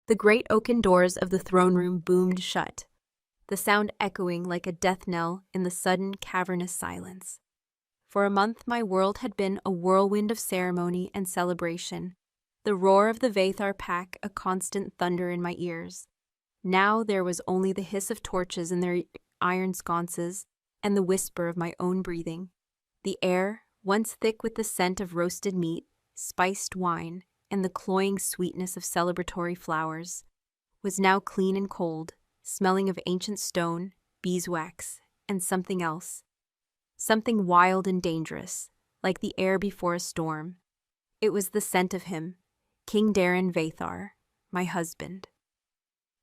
The great oaken doors of the throne room boomed shut, the sound echoing like a death knell in the sudden, cavernous silence. For a month my world had been a whirlwind of ceremony and celebration, the roar of the Vathar pack a constant thunder in my ears. Now there was only the hiss of torches in their iron sconces and the whisper of my own breathing. The air, once thick with the scent of roasted meat, spiced wine, and the cloying sweetness of celebratory flowers, was now clean and cold, smelling of ancient stone, beeswax, and something else. Something wild and dangerous, like the air before a storm. It was the scent of him, King Darren Vathar, my husband.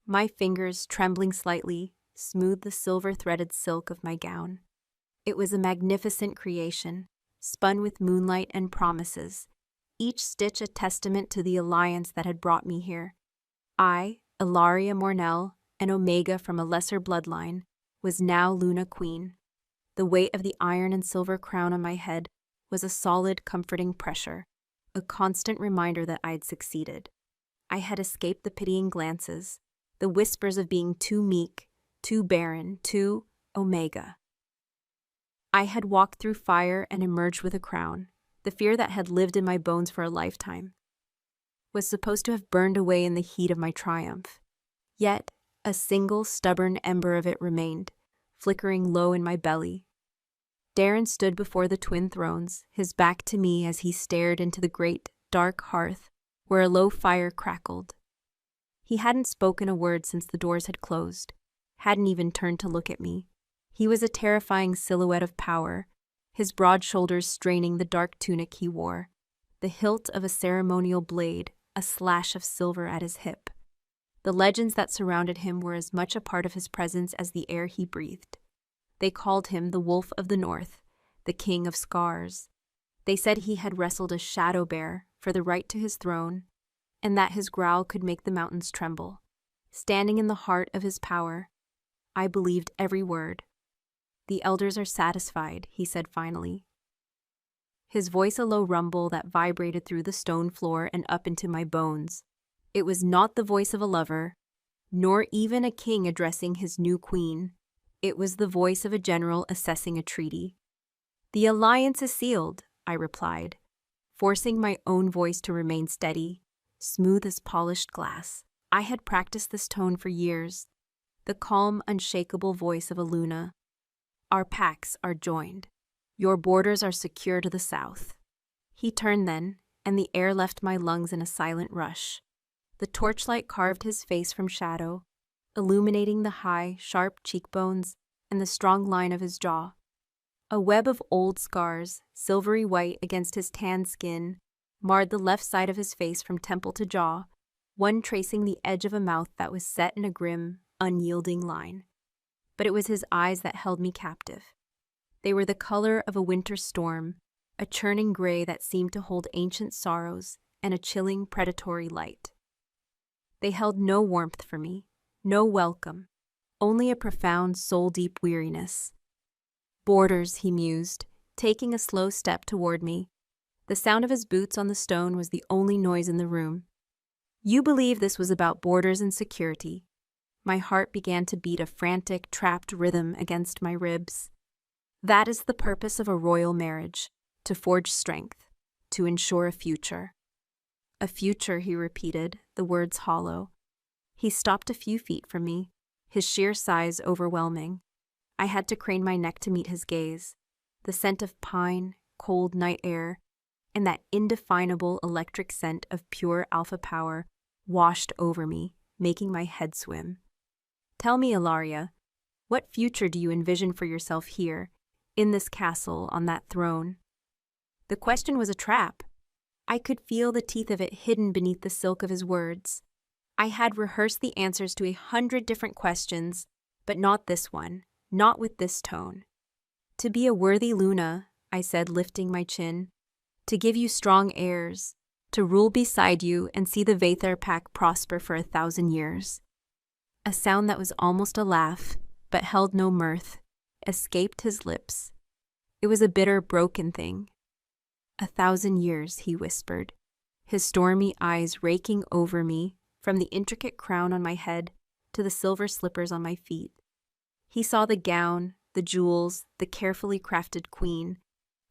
My fingers, trembling slightly, smoothed the silver-threaded silk of my gown. It was a magnificent creation, spun with moonlight and promises, each stitch a testament to the alliance that had brought me here. I, Ilaria Mornell, an Omega from a lesser bloodline, was now Luna Queen. The weight of the iron and silver crown on my head was a solid, comforting pressure, a constant reminder that I'd succeeded. I had escaped the pitying glances, the whispers of being too meek, too barren, too Omega. I had walked through fire and emerged with a crown. The fear that had lived in my bones for a lifetime was supposed to have burned away in the heat of my triumph. Yet, a single stubborn ember of it remained, flickering low in my belly. Darren stood before the twin thrones, his back to me as he stared into the great, dark hearth where a low fire crackled. He hadn't spoken a word since the doors had closed, hadn't even turned to look at me. He was a terrifying silhouette of power, his broad shoulders straining the dark tunic he wore, the hilt of a ceremonial blade, a slash of silver at his hip. The legends that surrounded him were as much a part of his presence as the air he breathed. They called him the Wolf of the North, the King of Scars. They said he had wrestled a shadow bear for the right to his throne, and that his growl could make the mountains tremble. Standing in the heart of his power, I believed every word. "The elders are satisfied," he said finally. His voice a low rumble that vibrated through the stone floor and up into my bones. It was not the voice of a lover, nor even a king addressing his new queen. It was the voice of a general assessing a treaty. "The alliance is sealed," I replied, forcing my own voice to remain steady, smooth as polished glass. I had practiced this tone for years, the calm, unshakable voice of a Luna. "Our packs are joined. Your borders are secure to the south." He turned then, and the air left my lungs in a silent rush. The torchlight carved his face from shadow, illuminating the high, sharp cheekbones and the strong line of his jaw. A web of old scars, silvery white against his tanned skin, marred the left side of his face from temple to jaw, one tracing the edge of a mouth that was set in a grim, unyielding line. But it was his eyes that held me captive. They were the color of a winter storm, a churning gray that seemed to hold ancient sorrows and a chilling, predatory light. They held no warmth for me, no welcome, only a profound, soul-deep weariness. "Borders," he mused, taking a slow step toward me. The sound of his boots on the stone was the only noise in the room. "You believe this was about borders and security." My heart began to beat a frantic, trapped rhythm against my ribs. "That is the purpose of a royal marriage, to forge strength, to ensure a future." "A future," he repeated, the words hollow. He stopped a few feet from me, his sheer size overwhelming. I had to crane my neck to meet his gaze. The scent of pine, cold night air, and that indefinable electric scent of pure alpha power washed over me, making my head swim. "Tell me, Ilaria, what future do you envision for yourself here, in this castle, on that throne?" The question was a trap. I could feel the teeth of it hidden beneath the silk of his words. I had rehearsed the answers to 100 different questions, but not this one, not with this tone. "To be a worthy Luna," I said, lifting my chin, "to give you strong heirs, to rule beside you and see the Vathar pack prosper for 1,000 years. A sound that was almost a laugh, but held no mirth, escaped his lips. It was a bitter, broken thing. 1,000 years, he whispered, his stormy eyes raking over me from the intricate crown on my head to the silver slippers on my feet. He saw the gown, the jewels, the carefully crafted queen.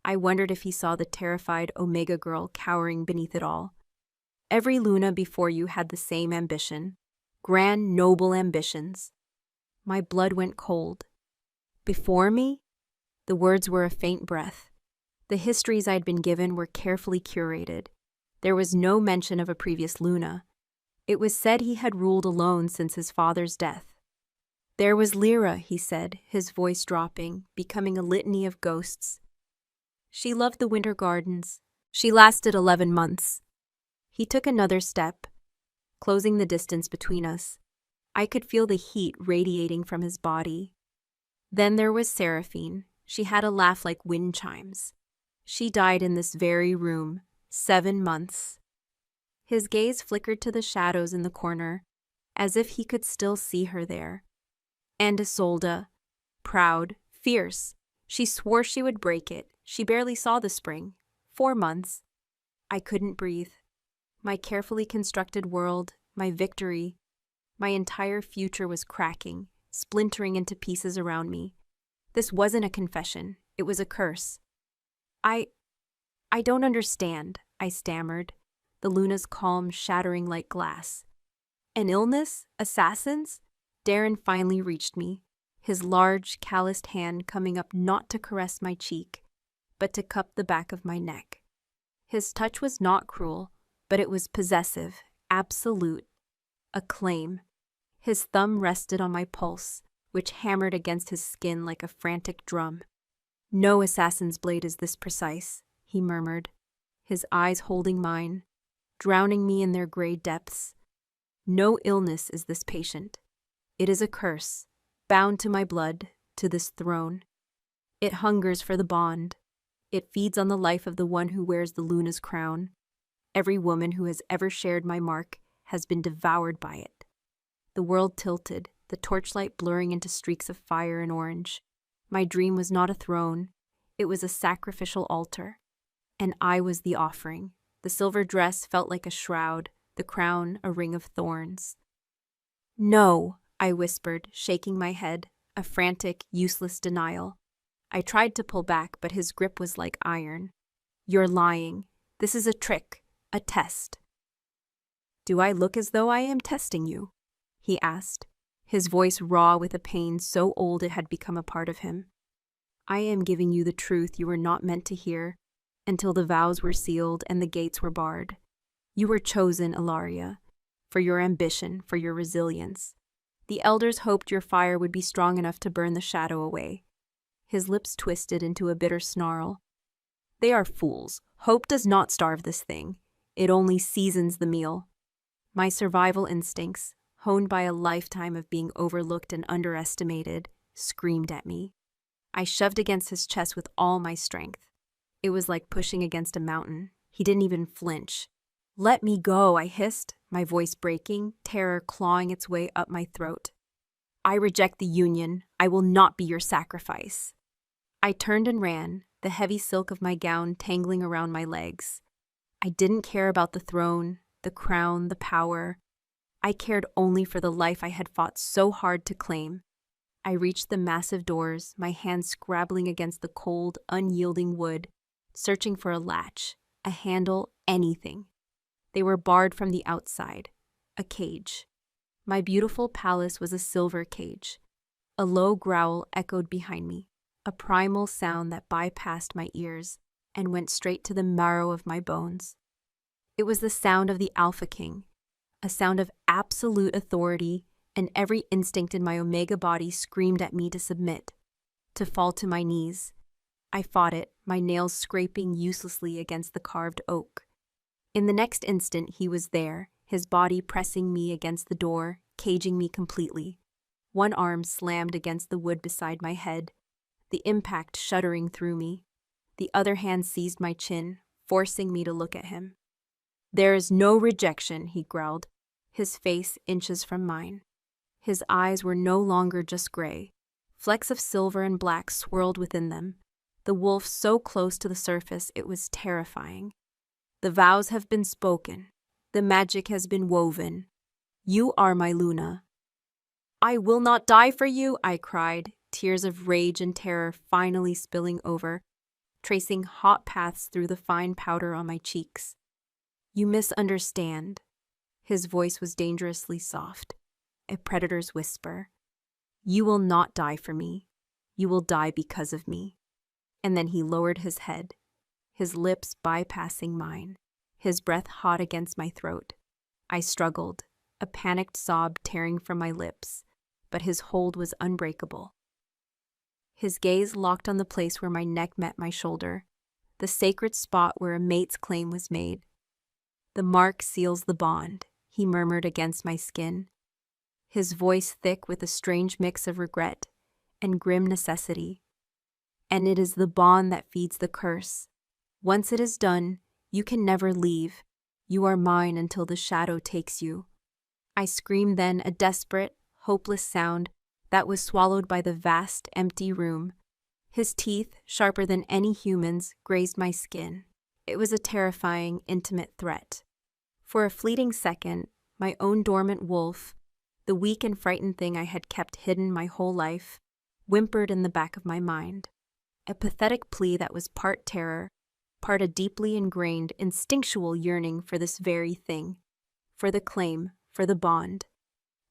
I wondered if he saw the terrified Omega girl cowering beneath it all. Every Luna before you had the same ambition, grand, noble ambitions. My blood went cold. Before me? The words were a faint breath. The histories I'd been given were carefully curated. There was no mention of a previous Luna. It was said he had ruled alone since his father's death. There was Lyra, he said, his voice dropping, becoming a litany of ghosts. She loved the winter gardens. She lasted 11 months. He took another step, closing the distance between us. I could feel the heat radiating from his body. Then there was Seraphine. She had a laugh like wind chimes. She died in this very room, 7 months. His gaze flickered to the shadows in the corner, as if he could still see her there. And Isolde, proud, fierce. She swore she would break it. She barely saw the spring. 4 months. I couldn't breathe. My carefully constructed world, my victory, my entire future was cracking, splintering into pieces around me. This wasn't a confession. It was a curse. I don't understand, I stammered, the Luna's calm shattering like glass. An illness? Assassins? Darren finally reached me, his large, calloused hand coming up not to caress my cheek, but to cup the back of my neck. His touch was not cruel, but it was possessive, absolute, a claim. His thumb rested on my pulse, which hammered against his skin like a frantic drum. No assassin's blade is this precise, he murmured, his eyes holding mine, drowning me in their gray depths. No illness is this patient. It is a curse, bound to my blood, to this throne. It hungers for the bond. It feeds on the life of the one who wears the Luna's crown. Every woman who has ever shared my mark has been devoured by it. The world tilted, the torchlight blurring into streaks of fire and orange. My dream was not a throne. It was a sacrificial altar. And I was the offering. The silver dress felt like a shroud, the crown a ring of thorns. No, I whispered, shaking my head, a frantic, useless denial. I tried to pull back, but his grip was like iron. You're lying. This is a trick, a test. Do I look as though I am testing you? He asked, his voice raw with a pain so old it had become a part of him. I am giving you the truth you were not meant to hear, until the vows were sealed and the gates were barred. You were chosen, Ilaria, for your ambition, for your resilience. The elders hoped your fire would be strong enough to burn the shadow away. His lips twisted into a bitter snarl. They are fools. Hope does not starve this thing. It only seasons the meal. My survival instincts, honed by a lifetime of being overlooked and underestimated, screamed at me. I shoved against his chest with all my strength. It was like pushing against a mountain. He didn't even flinch. Let me go, I hissed, my voice breaking, terror clawing its way up my throat. I reject the union. I will not be your sacrifice. I turned and ran, the heavy silk of my gown tangling around my legs. I didn't care about the throne, the crown, the power. I cared only for the life I had fought so hard to claim. I reached the massive doors, my hands scrabbling against the cold, unyielding wood, searching for a latch, a handle, anything. They were barred from the outside, a cage. My beautiful palace was a silver cage. A low growl echoed behind me, a primal sound that bypassed my ears and went straight to the marrow of my bones. It was the sound of the Alpha King, a sound of absolute authority, and every instinct in my Omega body screamed at me to submit, to fall to my knees. I fought it, my nails scraping uselessly against the carved oak. In the next instant, he was there, his body pressing me against the door, caging me completely. One arm slammed against the wood beside my head, the impact shuddering through me. The other hand seized my chin, forcing me to look at him. There is no rejection, he growled, his face inches from mine. His eyes were no longer just gray. Flecks of silver and black swirled within them, the wolf so close to the surface it was terrifying. The vows have been spoken. The magic has been woven. You are my Luna." "I will not die for you," I cried, tears of rage and terror finally spilling over, tracing hot paths through the fine powder on my cheeks. "You misunderstand." His voice was dangerously soft, a predator's whisper. "You will not die for me. You will die because of me." And then he lowered his head, his lips bypassing mine, his breath hot against my throat. I struggled, a panicked sob tearing from my lips, but his hold was unbreakable. His gaze locked on the place where my neck met my shoulder, the sacred spot where a mate's claim was made. "The mark seals the bond," he murmured against my skin, his voice thick with a strange mix of regret and grim necessity. "And it is the bond that feeds the curse. Once it is done, you can never leave. You are mine until the shadow takes you." I screamed then, a desperate, hopeless sound that was swallowed by the vast, empty room. His teeth, sharper than any human's, grazed my skin. It was a terrifying, intimate threat. For a fleeting second, my own dormant wolf, the weak and frightened thing I had kept hidden my whole life, whimpered in the back of my mind. A pathetic plea that was part terror, part a deeply ingrained, instinctual yearning for this very thing, for the claim, for the bond.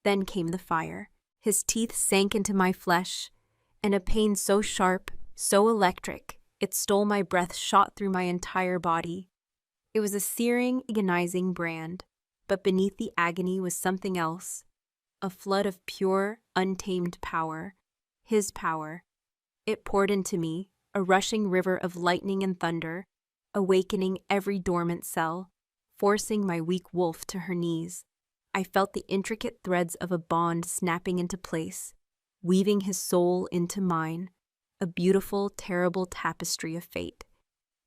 Then came the fire. His teeth sank into my flesh, and a pain so sharp, so electric, it stole my breath, shot through my entire body. It was a searing, agonizing brand, but beneath the agony was something else, a flood of pure, untamed power, his power. It poured into me, a rushing river of lightning and thunder, awakening every dormant cell, forcing my weak wolf to her knees. I felt the intricate threads of a bond snapping into place, weaving his soul into mine, a beautiful, terrible tapestry of fate.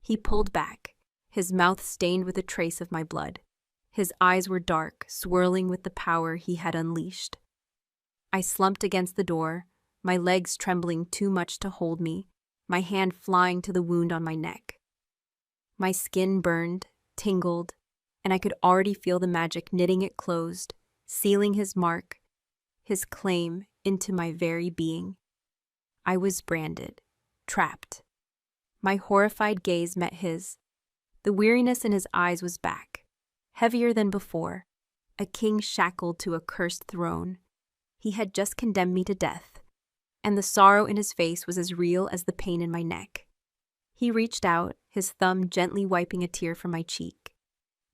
He pulled back, his mouth stained with a trace of my blood. His eyes were dark, swirling with the power he had unleashed. I slumped against the door, my legs trembling too much to hold me, my hand flying to the wound on my neck. My skin burned, tingled, and I could already feel the magic knitting it closed, sealing his mark, his claim, into my very being. I was branded, trapped. My horrified gaze met his. The weariness in his eyes was back, heavier than before, a king shackled to a cursed throne. He had just condemned me to death, and the sorrow in his face was as real as the pain in my neck. He reached out, his thumb gently wiping a tear from my cheek.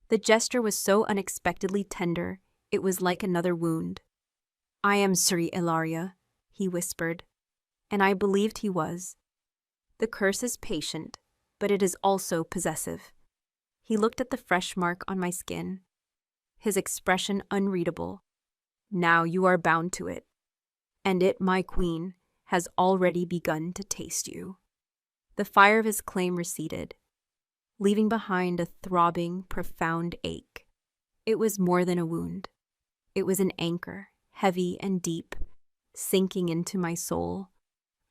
The gesture was so unexpectedly tender, it was like another wound. "I am Sri Ilaria," he whispered, and I believed he was. The curse is patient, but it is also possessive. He looked at the fresh mark on my skin, his expression unreadable. "Now you are bound to it, and it, my queen, has already begun to taste you." The fire of his claim receded, leaving behind a throbbing, profound ache. It was more than a wound. It was an anchor, heavy and deep, sinking into my soul.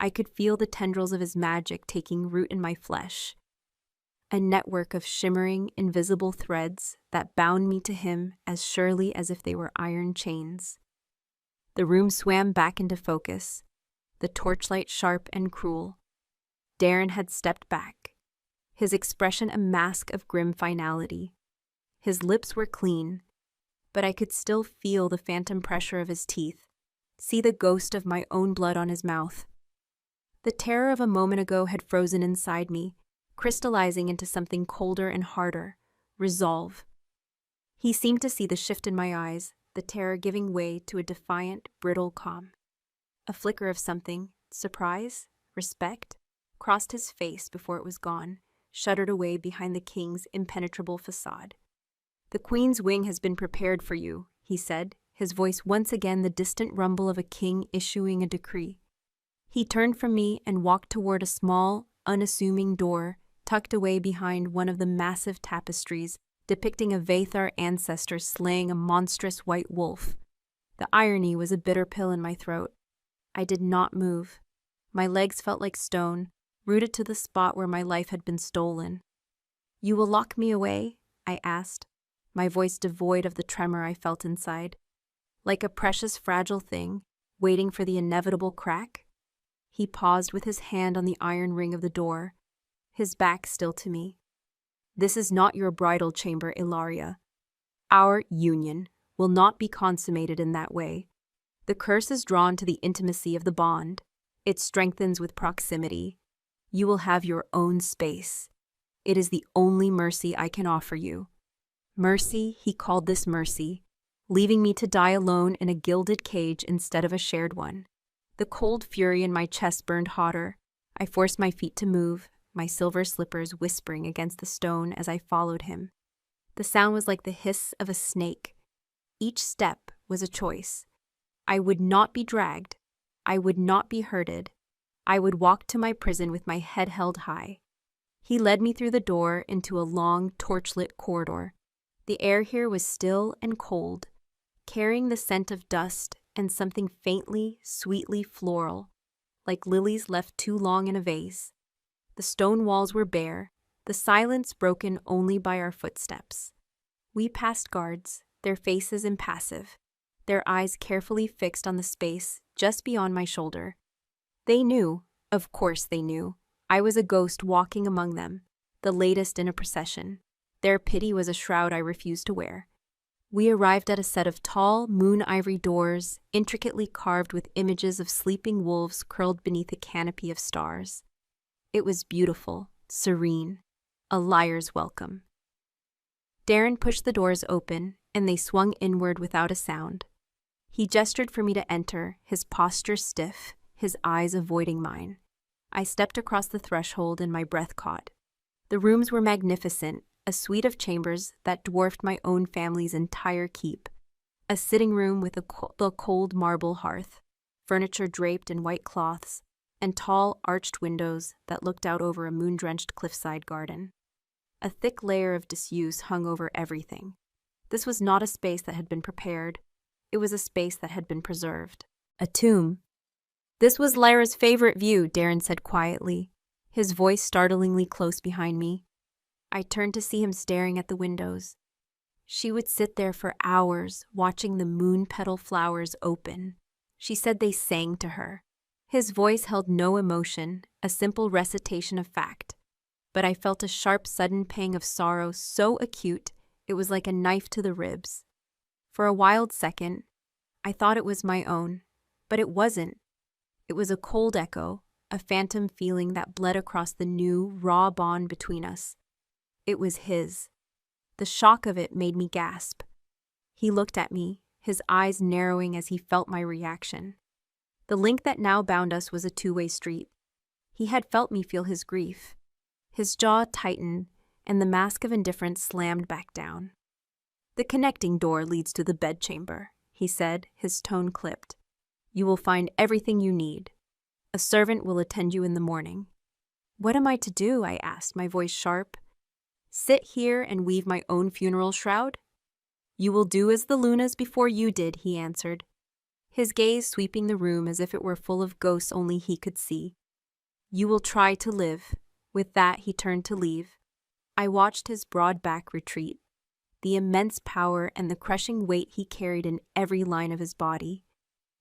I could feel the tendrils of his magic taking root in my flesh, a network of shimmering, invisible threads that bound me to him as surely as if they were iron chains. The room swam back into focus, the torchlight sharp and cruel. Darren had stepped back, his expression a mask of grim finality. His lips were clean, but I could still feel the phantom pressure of his teeth, see the ghost of my own blood on his mouth. The terror of a moment ago had frozen inside me, crystallizing into something colder and harder, resolve. He seemed to see the shift in my eyes, the terror giving way to a defiant, brittle calm. A flicker of something, surprise, respect, crossed his face before it was gone, shuddered away behind the king's impenetrable facade. "The queen's wing has been prepared for you," he said, his voice once again the distant rumble of a king issuing a decree. He turned from me and walked toward a small, unassuming door tucked away behind one of the massive tapestries depicting a Vathar ancestor slaying a monstrous white wolf. The irony was a bitter pill in my throat. I did not move. My legs felt like stone, rooted to the spot where my life had been stolen. "You will lock me away?" I asked, my voice devoid of the tremor I felt inside. like a precious fragile thing, waiting for the inevitable crack. He paused with his hand on the iron ring of the door, his back still to me. This is not your bridal chamber, Ilaria. Our union will not be consummated in that way. The curse is drawn to the intimacy of the bond. It strengthens with proximity. You will have your own space. It is the only mercy I can offer you. Mercy, he called this mercy, leaving me to die alone in a gilded cage instead of a shared one. The cold fury in my chest burned hotter. I forced my feet to move, my silver slippers whispering against the stone as I followed him. The sound was like the hiss of a snake. Each step was a choice. I would not be dragged. I would not be hurted. I would walk to my prison with my head held high. He led me through the door into a long, torchlit corridor. The air here was still and cold, carrying the scent of dust and something faintly, sweetly floral, like lilies left too long in a vase. The stone walls were bare, the silence broken only by our footsteps. We passed guards, their faces impassive, their eyes carefully fixed on the space just beyond my shoulder. They knew, of course they knew, I was a ghost walking among them, the latest in a procession. Their pity was a shroud I refused to wear. We arrived at a set of tall, moon-ivory doors, intricately carved with images of sleeping wolves curled beneath a canopy of stars. It was beautiful, serene, a liar's welcome. Darren pushed the doors open, and they swung inward without a sound. He gestured for me to enter, his posture stiff, his eyes avoiding mine. I stepped across the threshold and my breath caught. The rooms were magnificent, a suite of chambers that dwarfed my own family's entire keep. A sitting room with a cold marble hearth, furniture draped in white cloths, and tall, arched windows that looked out over a moon-drenched cliffside garden. A thick layer of disuse hung over everything. This was not a space that had been prepared. It was a space that had been preserved. A tomb. This was Lyra's favorite view, Darren said quietly, his voice startlingly close behind me. I turned to see him staring at the windows. She would sit there for hours, watching the moon petal flowers open. She said they sang to her. His voice held no emotion, a simple recitation of fact. But I felt a sharp, sudden pang of sorrow so acute, it was like a knife to the ribs. For a wild second, I thought it was my own, but it wasn't. It was a cold echo, a phantom feeling that bled across the new, raw bond between us. It was his. The shock of it made me gasp. He looked at me, his eyes narrowing as he felt my reaction. The link that now bound us was a two-way street. He had felt me feel his grief. His jaw tightened, and the mask of indifference slammed back down. "The connecting door leads to the bedchamber," he said, his tone clipped. "You will find everything you need. A servant will attend you in the morning." "What am I to do?" I asked, my voice sharp. "Sit here and weave my own funeral shroud?" "You will do as the Lunas before you did," he answered, his gaze sweeping the room as if it were full of ghosts only he could see. "You will try to live." With that, he turned to leave. I watched his broad back retreat, the immense power and the crushing weight he carried in every line of his body.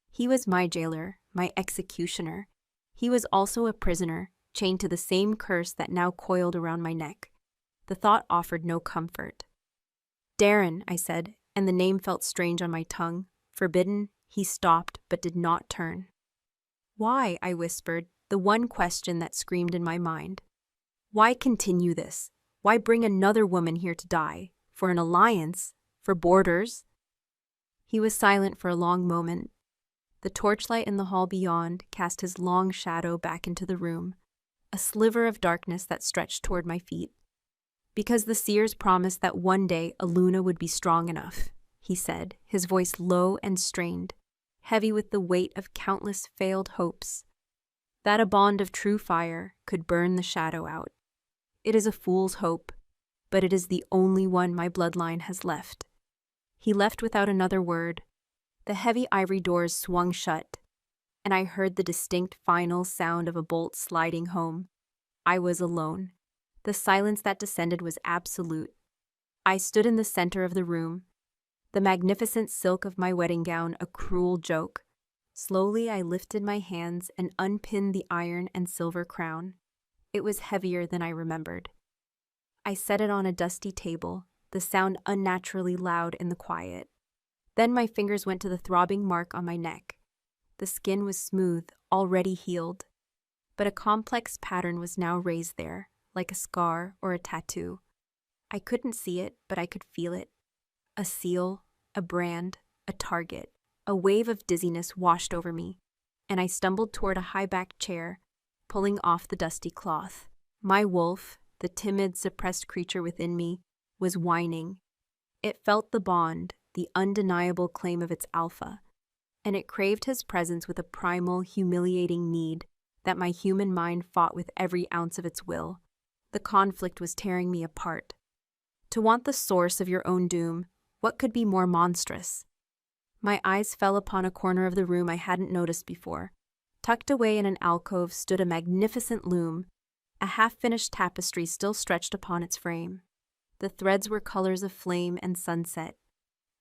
He was my jailer, my executioner. He was also a prisoner, chained to the same curse that now coiled around my neck. The thought offered no comfort. "Darren," I said, and the name felt strange on my tongue. Forbidden, he stopped but did not turn. "Why?" I whispered, the one question that screamed in my mind. "Why continue this? Why bring another woman here to die? For an alliance? For borders?" He was silent for a long moment. The torchlight in the hall beyond cast his long shadow back into the room, a sliver of darkness that stretched toward my feet. "Because the seers promised that one day a Luna would be strong enough," he said, his voice low and strained, heavy with the weight of countless failed hopes, that a bond of true fire could burn the shadow out. It is a fool's hope, but it is the only one my bloodline has left. He left without another word. The heavy ivory doors swung shut, and I heard the distinct final sound of a bolt sliding home. I was alone. The silence that descended was absolute. I stood in the center of the room. the magnificent silk of my wedding gown a cruel joke. Slowly I lifted my hands and unpinned the iron and silver crown. It was heavier than I remembered. I set it on a dusty table, the sound unnaturally loud in the quiet. Then my fingers went to the throbbing mark on my neck. The skin was smooth, already healed, but a complex pattern was now raised there, like a scar or a tattoo. I couldn't see it, but I could feel it. A seal, a brand, a target. A wave of dizziness washed over me, and I stumbled toward a high-backed chair, pulling off the dusty cloth. My wolf, the timid, suppressed creature within me, was whining. It felt the bond, the undeniable claim of its alpha, and it craved his presence with a primal, humiliating need that my human mind fought with every ounce of its will. The conflict was tearing me apart. To want the source of your own doom, what could be more monstrous? My eyes fell upon a corner of the room I hadn't noticed before. Tucked away in an alcove stood a magnificent loom, a half-finished tapestry still stretched upon its frame. The threads were colors of flame and sunset,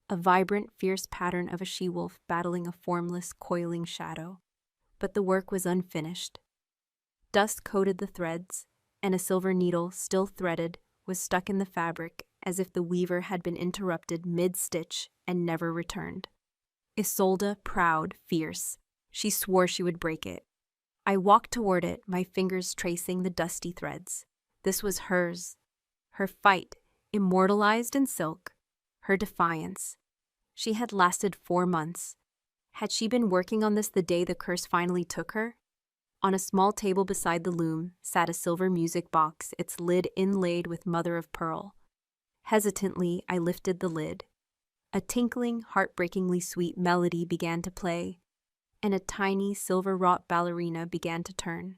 a vibrant, fierce pattern of a she-wolf battling a formless, coiling shadow. But the work was unfinished. Dust coated the threads, and a silver needle, still threaded, was stuck in the fabric as if the weaver had been interrupted mid-stitch and never returned. Isolde, proud, fierce, she swore she would break it. I walked toward it, my fingers tracing the dusty threads. This was hers. Her fight, immortalized in silk. Her defiance. She had lasted 4 months. Had she been working on this the day the curse finally took her? On a small table beside the loom sat a silver music box, its lid inlaid with mother of pearl. Hesitantly, I lifted the lid. A tinkling, heartbreakingly sweet melody began to play, and a tiny, silver-wrought ballerina began to turn.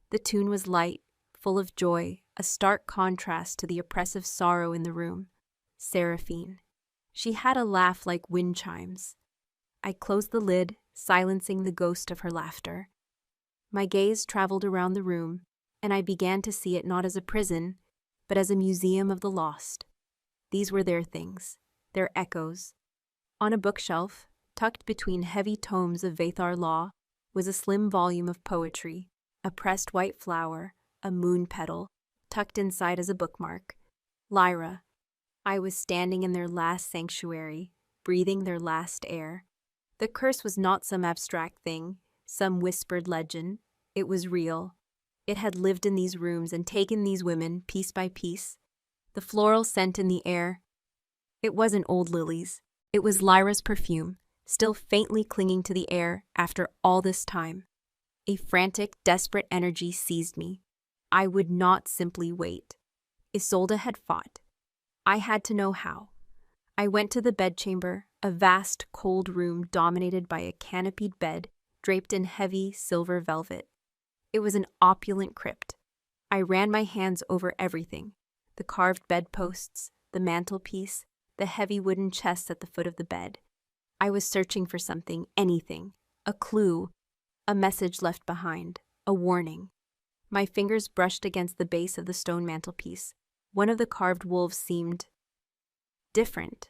The tune was light, full of joy, a stark contrast to the oppressive sorrow in the room. Seraphine. She had a laugh like wind chimes. I closed the lid, silencing the ghost of her laughter. My gaze traveled around the room, and I began to see it not as a prison, but as a museum of the lost. These were their things, their echoes. On a bookshelf, tucked between heavy tomes of Vathar law, was a slim volume of poetry, a pressed white flower, a moon petal, tucked inside as a bookmark. Lyra. I was standing in their last sanctuary, breathing their last air. The curse was not some abstract thing, some whispered legend. It was real. It had lived in these rooms and taken these women, piece by piece. The floral scent in the air. It wasn't old lilies. It was Lyra's perfume, still faintly clinging to the air after all this time. A frantic, desperate energy seized me. I would not simply wait. Isolde had fought. I had to know how. I went to the bedchamber, a vast, cold room dominated by a canopied bed draped in heavy, silver velvet. It was an opulent crypt. I ran my hands over everything, the carved bedposts, the mantelpiece, the heavy wooden chest at the foot of the bed. I was searching for something, anything, a clue, a message left behind, a warning. My fingers brushed against the base of the stone mantelpiece. One of the carved wolves seemed different.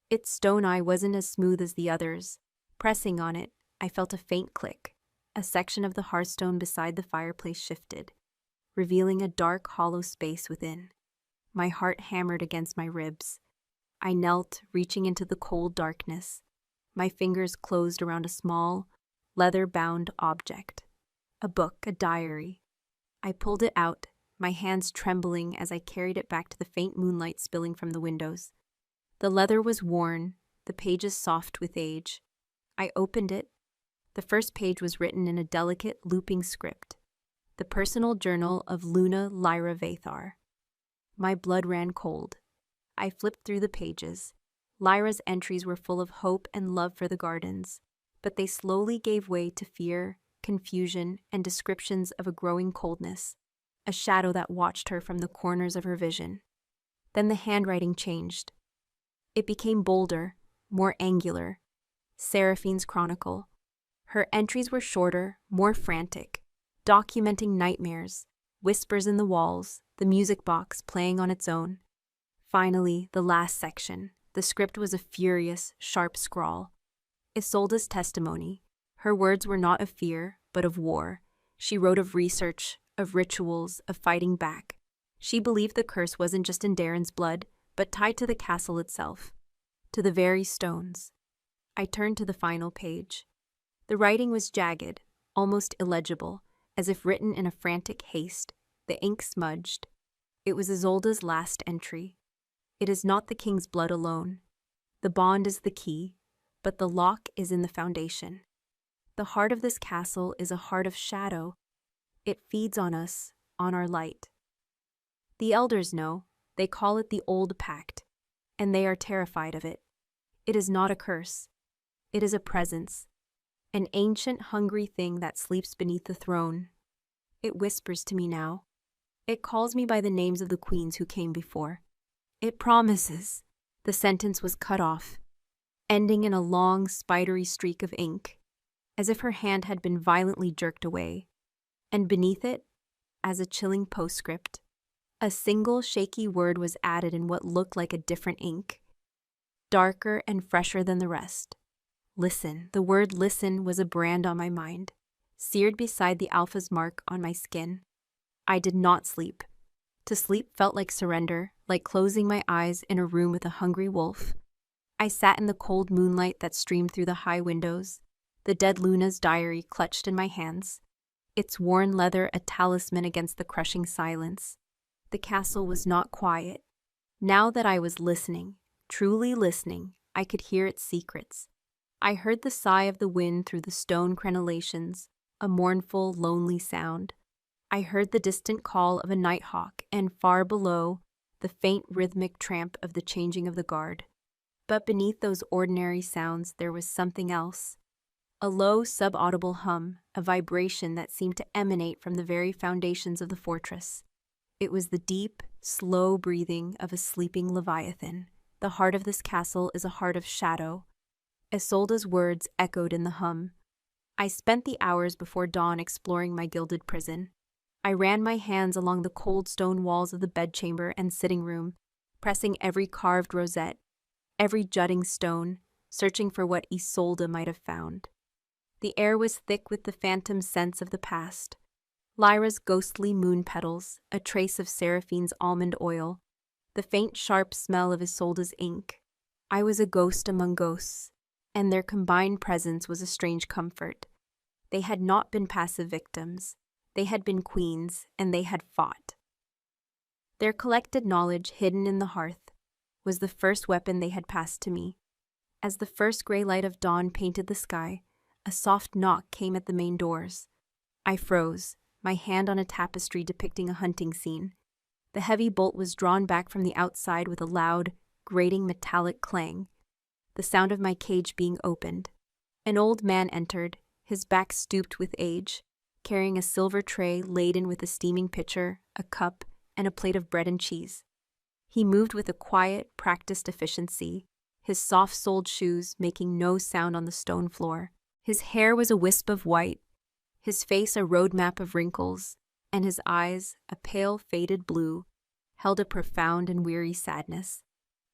Its stone eye wasn't as smooth as the others. Pressing on it, I felt a faint click. A section of the hearthstone beside the fireplace shifted, revealing a dark, hollow space within. My heart hammered against my ribs. I knelt, reaching into the cold darkness. My fingers closed around a small, leather-bound object. A book, a diary. I pulled it out, my hands trembling as I carried it back to the faint moonlight spilling from the windows. The leather was worn, the pages soft with age. I opened it. The first page was written in a delicate, looping script. The personal journal of Luna Lyra Vathar. My blood ran cold. I flipped through the pages. Lyra's entries were full of hope and love for the gardens, but they slowly gave way to fear, confusion, and descriptions of a growing coldness, a shadow that watched her from the corners of her vision. Then the handwriting changed. It became bolder, more angular. Seraphine's chronicle. Her entries were shorter, more frantic, documenting nightmares, whispers in the walls, the music box playing on its own. Finally, the last section, The script was a furious, sharp scrawl. Isolde's testimony. Her words were not of fear, but of war. She wrote of research, of rituals, of fighting back. She believed the curse wasn't just in Darren's blood, but tied to the castle itself, to the very stones. I turned to the final page. The writing was jagged, almost illegible, as if written in a frantic haste, the ink smudged. It was Isolde's last entry. It is not the king's blood alone. The bond is the key, but the lock is in the foundation. The heart of this castle is a heart of shadow. It feeds on us, on our light. The elders know. They call it the Old Pact, and they are terrified of it. It is not a curse. It is a presence, an ancient, hungry thing that sleeps beneath the throne. It whispers to me now. It calls me by the names of the queens who came before. It promises. The sentence was cut off, ending in a long, spidery streak of ink, as if her hand had been violently jerked away. And beneath it, as a chilling postscript, a single shaky word was added in what looked like a different ink, darker and fresher than the rest. Listen. The word listen was a brand on my mind, seared beside the alpha's mark on my skin. I did not sleep. To sleep felt like surrender, like closing my eyes in a room with a hungry wolf. I sat in the cold moonlight that streamed through the high windows, the dead Luna's diary clutched in my hands, its worn leather a talisman against the crushing silence. The castle was not quiet. Now that I was listening, truly listening, I could hear its secrets. I heard the sigh of the wind through the stone crenellations, a mournful, lonely sound. I heard the distant call of a nighthawk, and far below, the faint rhythmic tramp of the changing of the guard. But beneath those ordinary sounds there was something else. A low, subaudible hum, a vibration that seemed to emanate from the very foundations of the fortress. It was the deep, slow breathing of a sleeping leviathan. The heart of this castle is a heart of shadow. Isolde's words echoed in the hum. I spent the hours before dawn exploring my gilded prison. I ran my hands along the cold stone walls of the bedchamber and sitting room, pressing every carved rosette, every jutting stone, searching for what Isolde might have found. The air was thick with the phantom scents of the past. Lyra's ghostly moon petals, a trace of Seraphine's almond oil, the faint sharp smell of Isolde's ink. I was a ghost among ghosts, and their combined presence was a strange comfort. They had not been passive victims. They had been queens, and they had fought. Their collected knowledge, hidden in the hearth, was the first weapon they had passed to me. As the first gray light of dawn painted the sky, a soft knock came at the main doors. I froze, my hand on a tapestry depicting a hunting scene. The heavy bolt was drawn back from the outside with a loud, grating metallic clang, the sound of my cage being opened. An old man entered, his back stooped with age, carrying a silver tray laden with a steaming pitcher, a cup, and a plate of bread and cheese. He moved with a quiet, practiced efficiency, his soft-soled shoes making no sound on the stone floor. His hair was a wisp of white, his face a roadmap of wrinkles, and his eyes, a pale, faded blue, held a profound and weary sadness.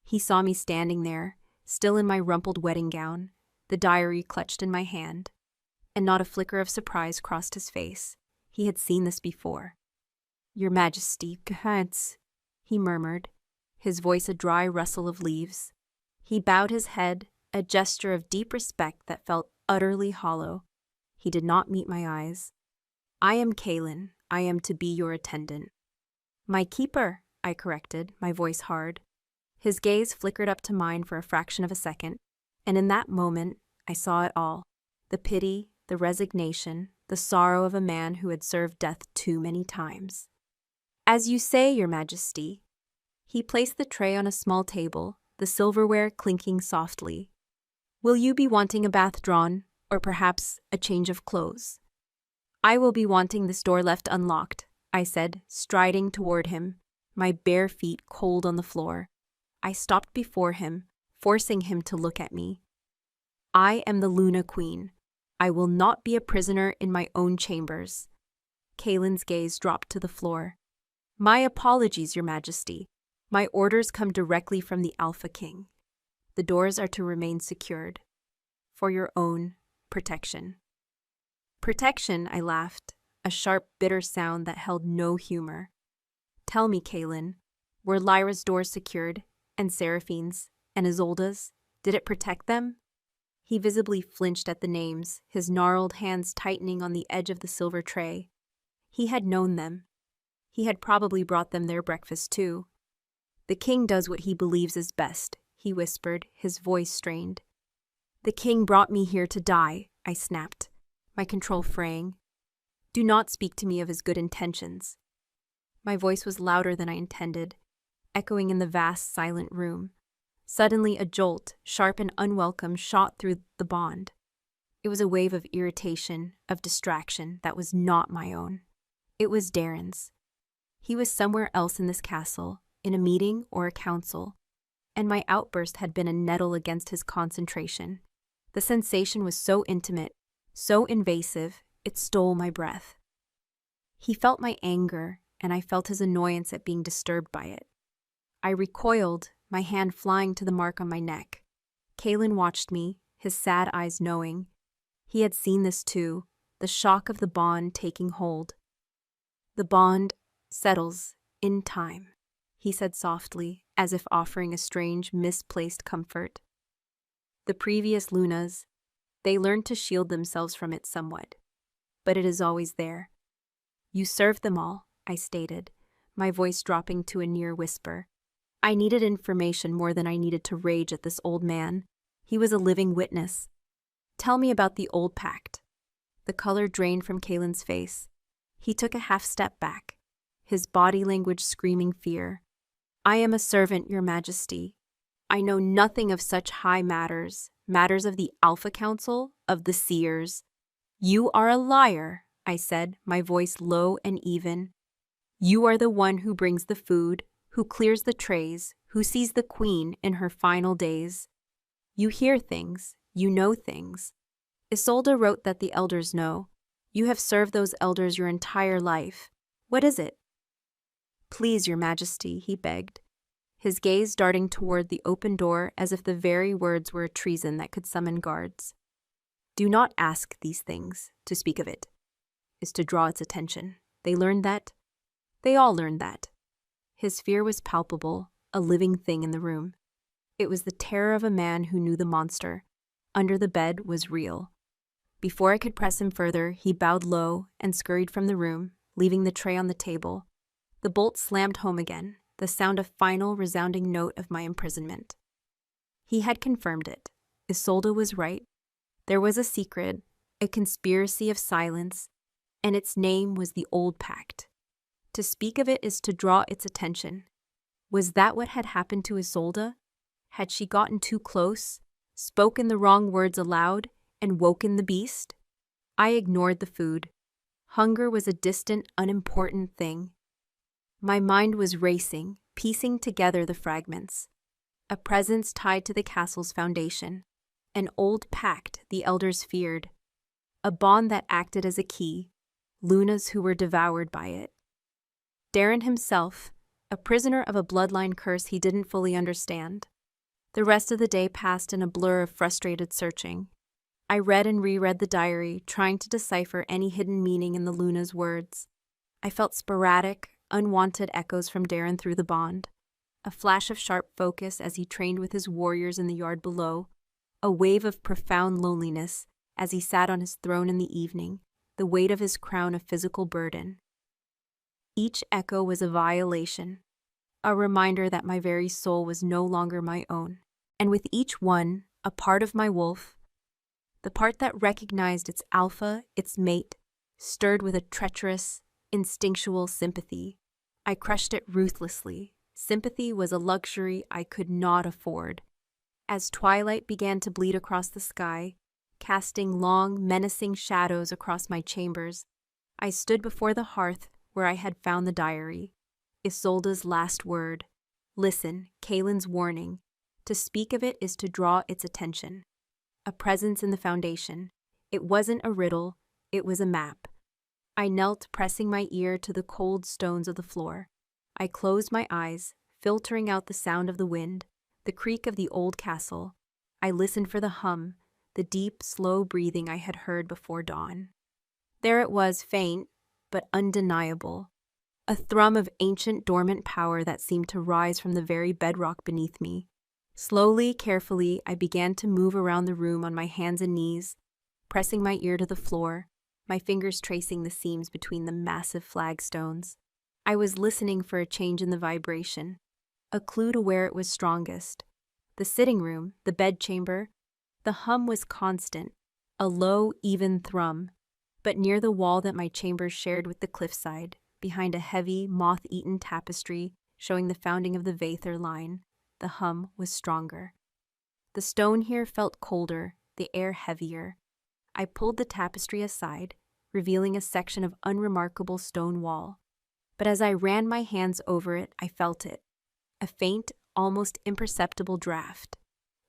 He saw me standing there, still in my rumpled wedding gown, the diary clutched in my hand, and not a flicker of surprise crossed his face. He had seen this before. "Your Majesty, perhaps," he murmured, his voice a dry rustle of leaves. He bowed his head, a gesture of deep respect that felt utterly hollow. He did not meet my eyes. "I am Kaelin. I am to be your attendant." "My keeper," I corrected, my voice hard. His gaze flickered up to mine for a fraction of a second, and in that moment I saw it all. The pity, the resignation, the sorrow of a man who had served death too many times. "As you say, Your Majesty." He placed the tray on a small table, the silverware clinking softly. "Will you be wanting a bath drawn, or perhaps a change of clothes?" "I will be wanting this door left unlocked," I said, striding toward him, my bare feet cold on the floor. I stopped before him, forcing him to look at me. "I am the Luna Queen. I will not be a prisoner in my own chambers." Kaelin's gaze dropped to the floor. "My apologies, Your Majesty. My orders come directly from the Alpha King." The doors are to remain secured. For your own protection. Protection, I laughed, a sharp, bitter sound that held no humor. Tell me, Kaelin, were Lyra's doors secured, and Seraphine's, and Isolde's? Did it protect them? He visibly flinched at the names, his gnarled hands tightening on the edge of the silver tray. He had known them. He had probably brought them their breakfast, too. The king does what he believes is best, he whispered, his voice strained. The king brought me here to die, I snapped, my control fraying. Do not speak to me of his good intentions. My voice was louder than I intended, echoing in the vast, silent room. Suddenly a jolt, sharp and unwelcome, shot through the bond. It was a wave of irritation, of distraction that was not my own. It was Darren's. He was somewhere else in this castle, in a meeting or a council, and my outburst had been a nettle against his concentration. The sensation was so intimate, so invasive, it stole my breath. He felt my anger, and I felt his annoyance at being disturbed by it. I recoiled, my hand flying to the mark on my neck. Kaelin watched me, his sad eyes knowing. He had seen this too, the shock of the bond taking hold. The bond settles in time, he said softly, as if offering a strange, misplaced comfort. The previous Lunas, they learned to shield themselves from it somewhat, but it is always there. You served them all, I stated, my voice dropping to a near whisper. I needed information more than I needed to rage at this old man. He was a living witness. Tell me about the old pact. The color drained from Kaelin's face. He took a half-step back, his body language screaming fear. I am a servant, Your Majesty. I know nothing of such high matters, matters of the Alpha Council, of the seers. You are a liar, I said, my voice low and even. You are the one who brings the food, who clears the trays, who sees the queen in her final days. You hear things, you know things. Isolde wrote that the elders know. You have served those elders your entire life. What is it? Please, Your Majesty, he begged, his gaze darting toward the open door as if the very words were a treason that could summon guards. Do not ask these things. To speak of it is to draw its attention. They learned that. They all learned that. His fear was palpable, a living thing in the room. It was the terror of a man who knew the monster. Under the bed was real. Before I could press him further, he bowed low and scurried from the room, leaving the tray on the table. The bolt slammed home again, the sound of final resounding note of my imprisonment. He had confirmed it. Isolde was right. There was a secret, a conspiracy of silence, and its name was the Old Pact. To speak of it is to draw its attention. Was that what had happened to Isolde? Had she gotten too close, spoken the wrong words aloud, and woken the beast? I ignored the food. Hunger was a distant, unimportant thing. My mind was racing, piecing together the fragments. A presence tied to the castle's foundation. An old pact the elders feared. A bond that acted as a key. Lunas who were devoured by it. Darren himself, a prisoner of a bloodline curse he didn't fully understand. The rest of the day passed in a blur of frustrated searching. I read and reread the diary, trying to decipher any hidden meaning in the Luna's words. I felt sporadic, unwanted echoes from Darren through the bond. A flash of sharp focus as he trained with his warriors in the yard below. A wave of profound loneliness as he sat on his throne in the evening, the weight of his crown a physical burden. Each echo was a violation, a reminder that my very soul was no longer my own, and with each one, a part of my wolf, the part that recognized its alpha, its mate, stirred with a treacherous, instinctual sympathy. I crushed it ruthlessly. Sympathy was a luxury I could not afford. As twilight began to bleed across the sky, casting long, menacing shadows across my chambers, I stood before the hearth where I had found the diary. Isolde's last word. Listen, Kaelin's warning. To speak of it is to draw its attention. A presence in the foundation. It wasn't a riddle, it was a map. I knelt, pressing my ear to the cold stones of the floor. I closed my eyes, filtering out the sound of the wind, the creak of the old castle. I listened for the hum, the deep, slow breathing I had heard before dawn. There it was, faint, but undeniable. A thrum of ancient, dormant power that seemed to rise from the very bedrock beneath me. Slowly, carefully, I began to move around the room on my hands and knees, pressing my ear to the floor, my fingers tracing the seams between the massive flagstones. I was listening for a change in the vibration, a clue to where it was strongest. The sitting room, the bedchamber, the hum was constant, a low, even thrum, but near the wall that my chamber shared with the cliffside, behind a heavy, moth-eaten tapestry showing the founding of the Vather line, the hum was stronger. The stone here felt colder, the air heavier. I pulled the tapestry aside, revealing a section of unremarkable stone wall. But as I ran my hands over it, I felt it. A faint, almost imperceptible draft.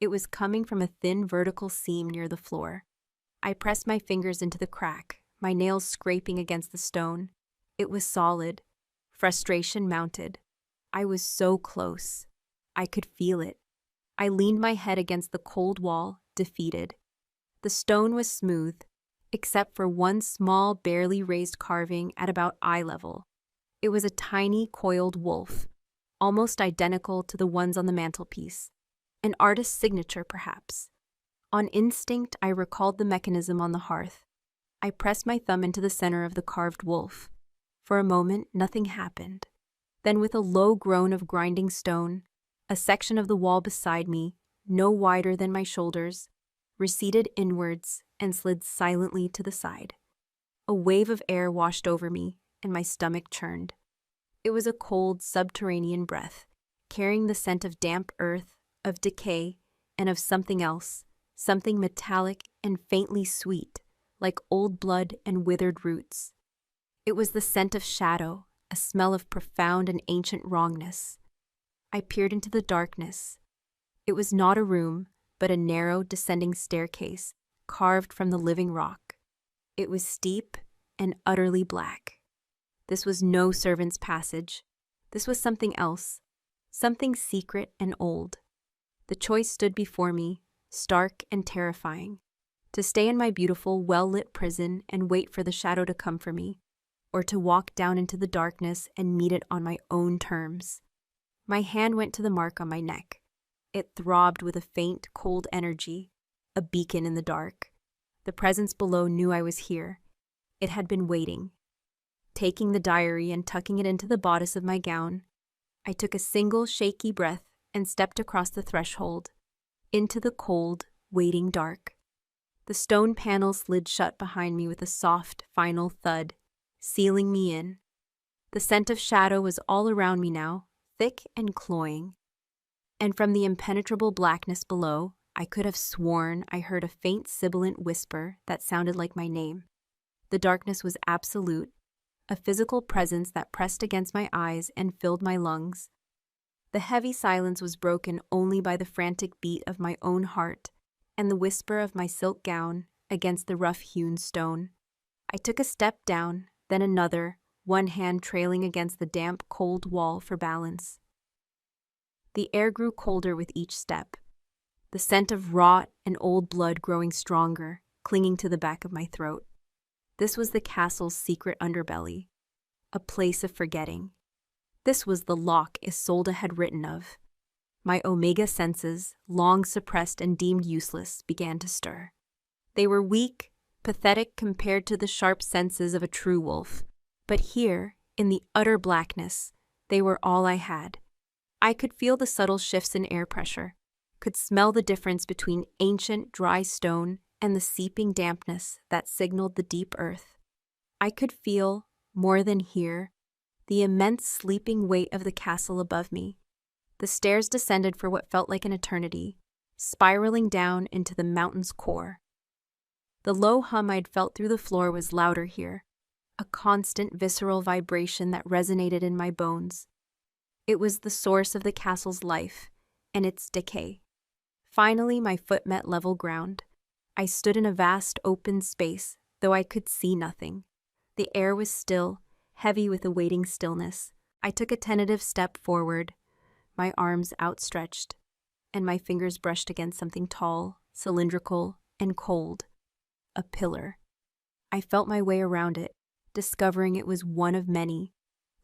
It was coming from a thin vertical seam near the floor. I pressed my fingers into the crack, my nails scraping against the stone. It was solid. Frustration mounted. I was so close. I could feel it. I leaned my head against the cold wall, defeated. The stone was smooth, except for one small, barely raised carving at about eye level. It was a tiny, coiled wolf, almost identical to the ones on the mantelpiece. An artist's signature, perhaps. On instinct, I recalled the mechanism on the hearth. I pressed my thumb into the center of the carved wolf. For a moment, nothing happened. Then, with a low groan of grinding stone, a section of the wall beside me, no wider than my shoulders, receded inwards and slid silently to the side. A wave of air washed over me, and my stomach churned. It was a cold, subterranean breath, carrying the scent of damp earth, of decay, and of something else, something metallic and faintly sweet, like old blood and withered roots. It was the scent of shadow, a smell of profound and ancient wrongness. I peered into the darkness. It was not a room, but a narrow, descending staircase, carved from the living rock. It was steep and utterly black. This was no servant's passage. This was something else, something secret and old. The choice stood before me, stark and terrifying, to stay in my beautiful, well-lit prison and wait for the shadow to come for me, or to walk down into the darkness and meet it on my own terms. My hand went to the mark on my neck. It throbbed with a faint, cold energy, a beacon in the dark. The presence below knew I was here. It had been waiting. Taking the diary and tucking it into the bodice of my gown, I took a single shaky breath and stepped across the threshold, into the cold, waiting dark. The stone panel slid shut behind me with a soft, final thud, sealing me in. The scent of shadow was all around me now, thick and cloying. And from the impenetrable blackness below, I could have sworn I heard a faint sibilant whisper that sounded like my name. The darkness was absolute, a physical presence that pressed against my eyes and filled my lungs. The heavy silence was broken only by the frantic beat of my own heart and the whisper of my silk gown against the rough-hewn stone. I took a step down, then another, one hand trailing against the damp, cold wall for balance. The air grew colder with each step, the scent of rot and old blood growing stronger, clinging to the back of my throat. This was the castle's secret underbelly, a place of forgetting. This was the lock Isolde had written of. My omega senses, long suppressed and deemed useless, began to stir. They were weak, pathetic compared to the sharp senses of a true wolf, but here, in the utter blackness, they were all I had. I could feel the subtle shifts in air pressure, could smell the difference between ancient, dry stone and the seeping dampness that signaled the deep earth. I could feel, more than hear, the immense sleeping weight of the castle above me. The stairs descended for what felt like an eternity, spiraling down into the mountain's core. The low hum I'd felt through the floor was louder here, a constant visceral vibration that resonated in my bones. It was the source of the castle's life and its decay. Finally, my foot met level ground. I stood in a vast open space, though I could see nothing. The air was still, heavy with a waiting stillness. I took a tentative step forward, my arms outstretched. and my fingers brushed against something tall, cylindrical, and cold. A pillar. I felt my way around it, discovering it was one of many,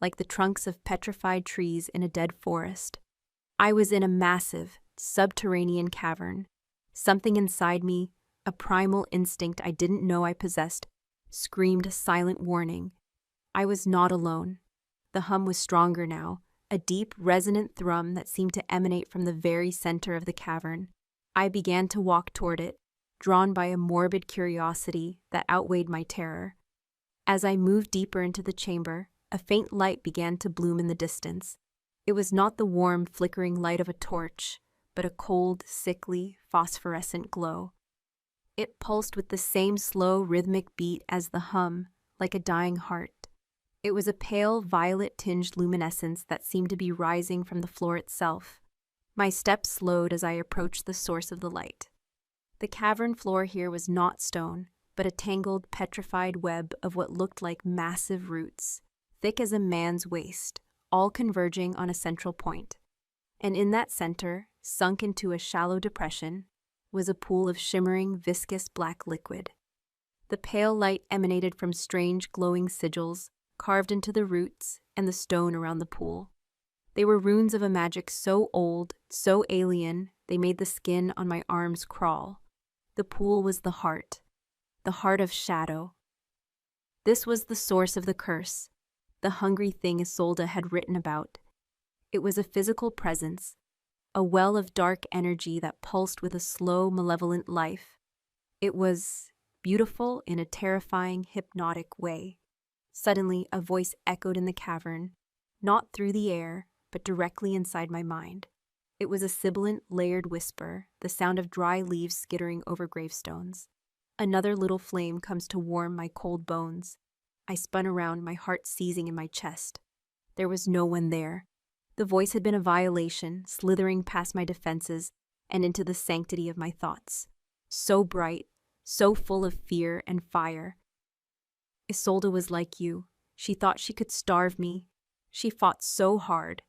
like the trunks of petrified trees in a dead forest. I was in a massive, subterranean cavern. Something inside me, a primal instinct I didn't know I possessed, screamed a silent warning. I was not alone. The hum was stronger now, a deep, resonant thrum that seemed to emanate from the very center of the cavern. I began to walk toward it, drawn by a morbid curiosity that outweighed my terror. As I moved deeper into the chamber, a faint light began to bloom in the distance. It was not the warm, flickering light of a torch, but a cold, sickly, phosphorescent glow. It pulsed with the same slow, rhythmic beat as the hum, like a dying heart. It was a pale, violet-tinged luminescence that seemed to be rising from the floor itself. My steps slowed as I approached the source of the light. The cavern floor here was not stone, but a tangled, petrified web of what looked like massive roots, thick as a man's waist, all converging on a central point. And in that center, sunk into a shallow depression, was a pool of shimmering, viscous black liquid. The pale light emanated from strange, glowing sigils, carved into the roots and the stone around the pool. They were runes of a magic so old, so alien, they made the skin on my arms crawl. The pool was the heart of shadow. This was the source of the curse, the hungry thing Isolde had written about. It was a physical presence, a well of dark energy that pulsed with a slow, malevolent life. It was beautiful in a terrifying, hypnotic way. Suddenly, a voice echoed in the cavern, not through the air, but directly inside my mind. It was a sibilant, layered whisper, the sound of dry leaves skittering over gravestones. Another little flame comes to warm my cold bones. I spun around, my heart seizing in my chest. There was no one there. The voice had been a violation, slithering past my defenses and into the sanctity of my thoughts. So bright, so full of fear and fire. Isolde was like you. She thought she could starve me. She fought so hard.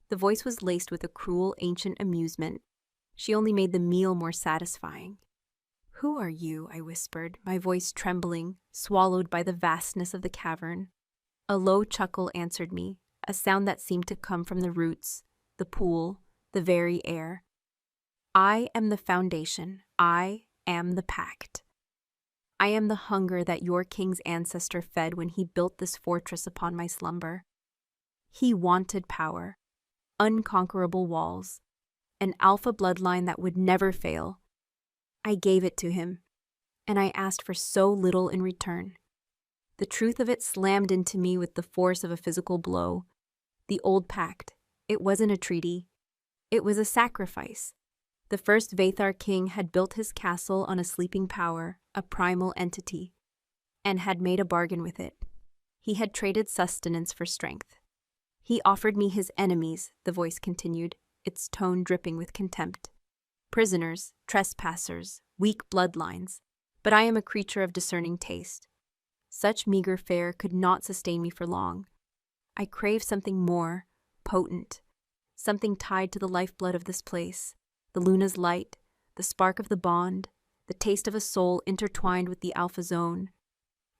The voice was laced with a cruel, ancient amusement. She only made the meal more satisfying. "Who are you?" I whispered, my voice trembling, swallowed by the vastness of the cavern. A low chuckle answered me, a sound that seemed to come from the roots, the pool, the very air. "I am the foundation. I am the pact. I am the hunger that your king's ancestor fed when he built this fortress upon my slumber. He wanted power, unconquerable walls, an alpha bloodline that would never fail. I gave it to him, and I asked for so little in return. The truth of it slammed into me with the force of a physical blow. The old pact, it wasn't a treaty. It was a sacrifice. The first Vathar king had built his castle on a sleeping power, a primal entity, and had made a bargain with it. He had traded sustenance for strength. He offered me his enemies," the voice continued, its tone dripping with contempt. "Prisoners, trespassers, weak bloodlines, but I am a creature of discerning taste. Such meager fare could not sustain me for long. I crave something more, potent, something tied to the lifeblood of this place, the luna's light, the spark of the bond, the taste of a soul intertwined with the alpha zone.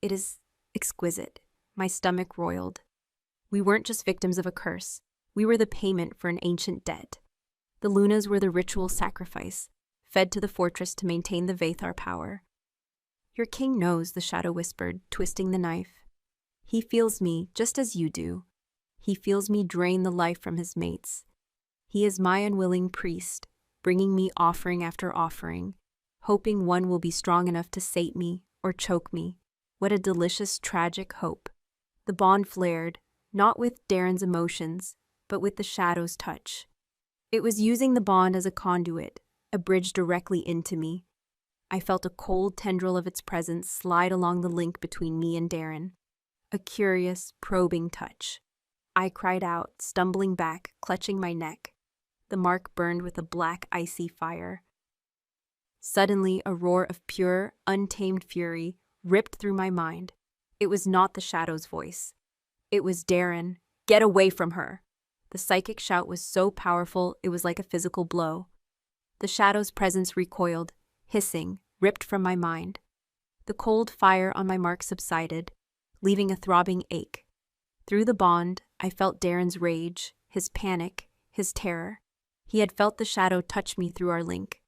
It is exquisite." My stomach roiled. We weren't just victims of a curse. We were the payment for an ancient debt. The lunas were the ritual sacrifice, fed to the fortress to maintain the Vathar power. "Your king knows," the shadow whispered, twisting the knife. "He feels me just as you do. He feels me drain the life from his mates. He is my unwilling priest, bringing me offering after offering, hoping one will be strong enough to sate me or choke me. What a delicious, tragic hope." The bond flared, not with Darren's emotions, but with the shadow's touch. It was using the bond as a conduit, a bridge directly into me. I felt a cold tendril of its presence slide along the link between me and Darren. A curious, probing touch. I cried out, stumbling back, clutching my neck. The mark burned with a black, icy fire. Suddenly, a roar of pure, untamed fury ripped through my mind. It was not the shadow's voice. It was Darren. "Get away from her!" The psychic shout was so powerful, it was like a physical blow. The shadow's presence recoiled, hissing, ripped from my mind. The cold fire on my mark subsided, leaving a throbbing ache. Through the bond, I felt Darren's rage, his panic, his terror. He had felt the shadow touch me through our link.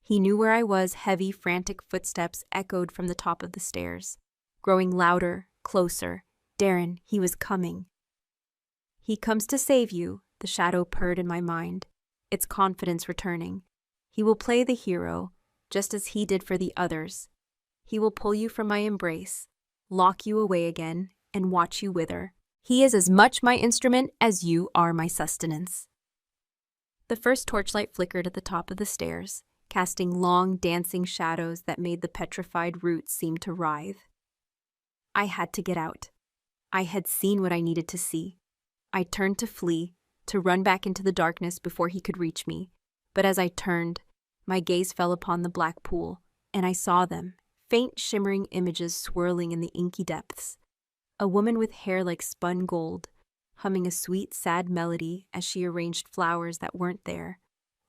He knew where I was. Heavy, frantic footsteps echoed from the top of the stairs, growing louder, closer. Darren, he was coming. He comes to save you, the shadow purred in my mind, its confidence returning. He will play the hero, just as he did for the others. He will pull you from my embrace, lock you away again, and watch you wither. He is as much my instrument as you are my sustenance. The first torchlight flickered at the top of the stairs, casting long, dancing shadows that made the petrified roots seem to writhe. I had to get out. I had seen what I needed to see. I turned to flee, to run back into the darkness before he could reach me. But as I turned, my gaze fell upon the black pool, and I saw them, faint shimmering images swirling in the inky depths. A woman with hair like spun gold, humming a sweet, sad melody as she arranged flowers that weren't there.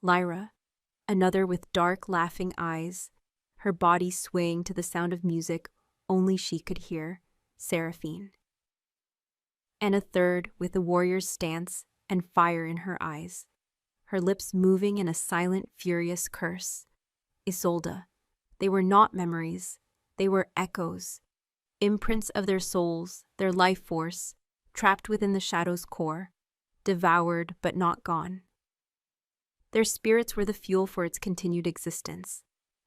Lyra, another with dark, laughing eyes, her body swaying to the sound of music only she could hear, Seraphine. And a third with a warrior's stance and fire in her eyes, her lips moving in a silent, furious curse. Isolde. They were not memories, they were echoes, imprints of their souls, their life force, trapped within the shadow's core, devoured but not gone. Their spirits were the fuel for its continued existence.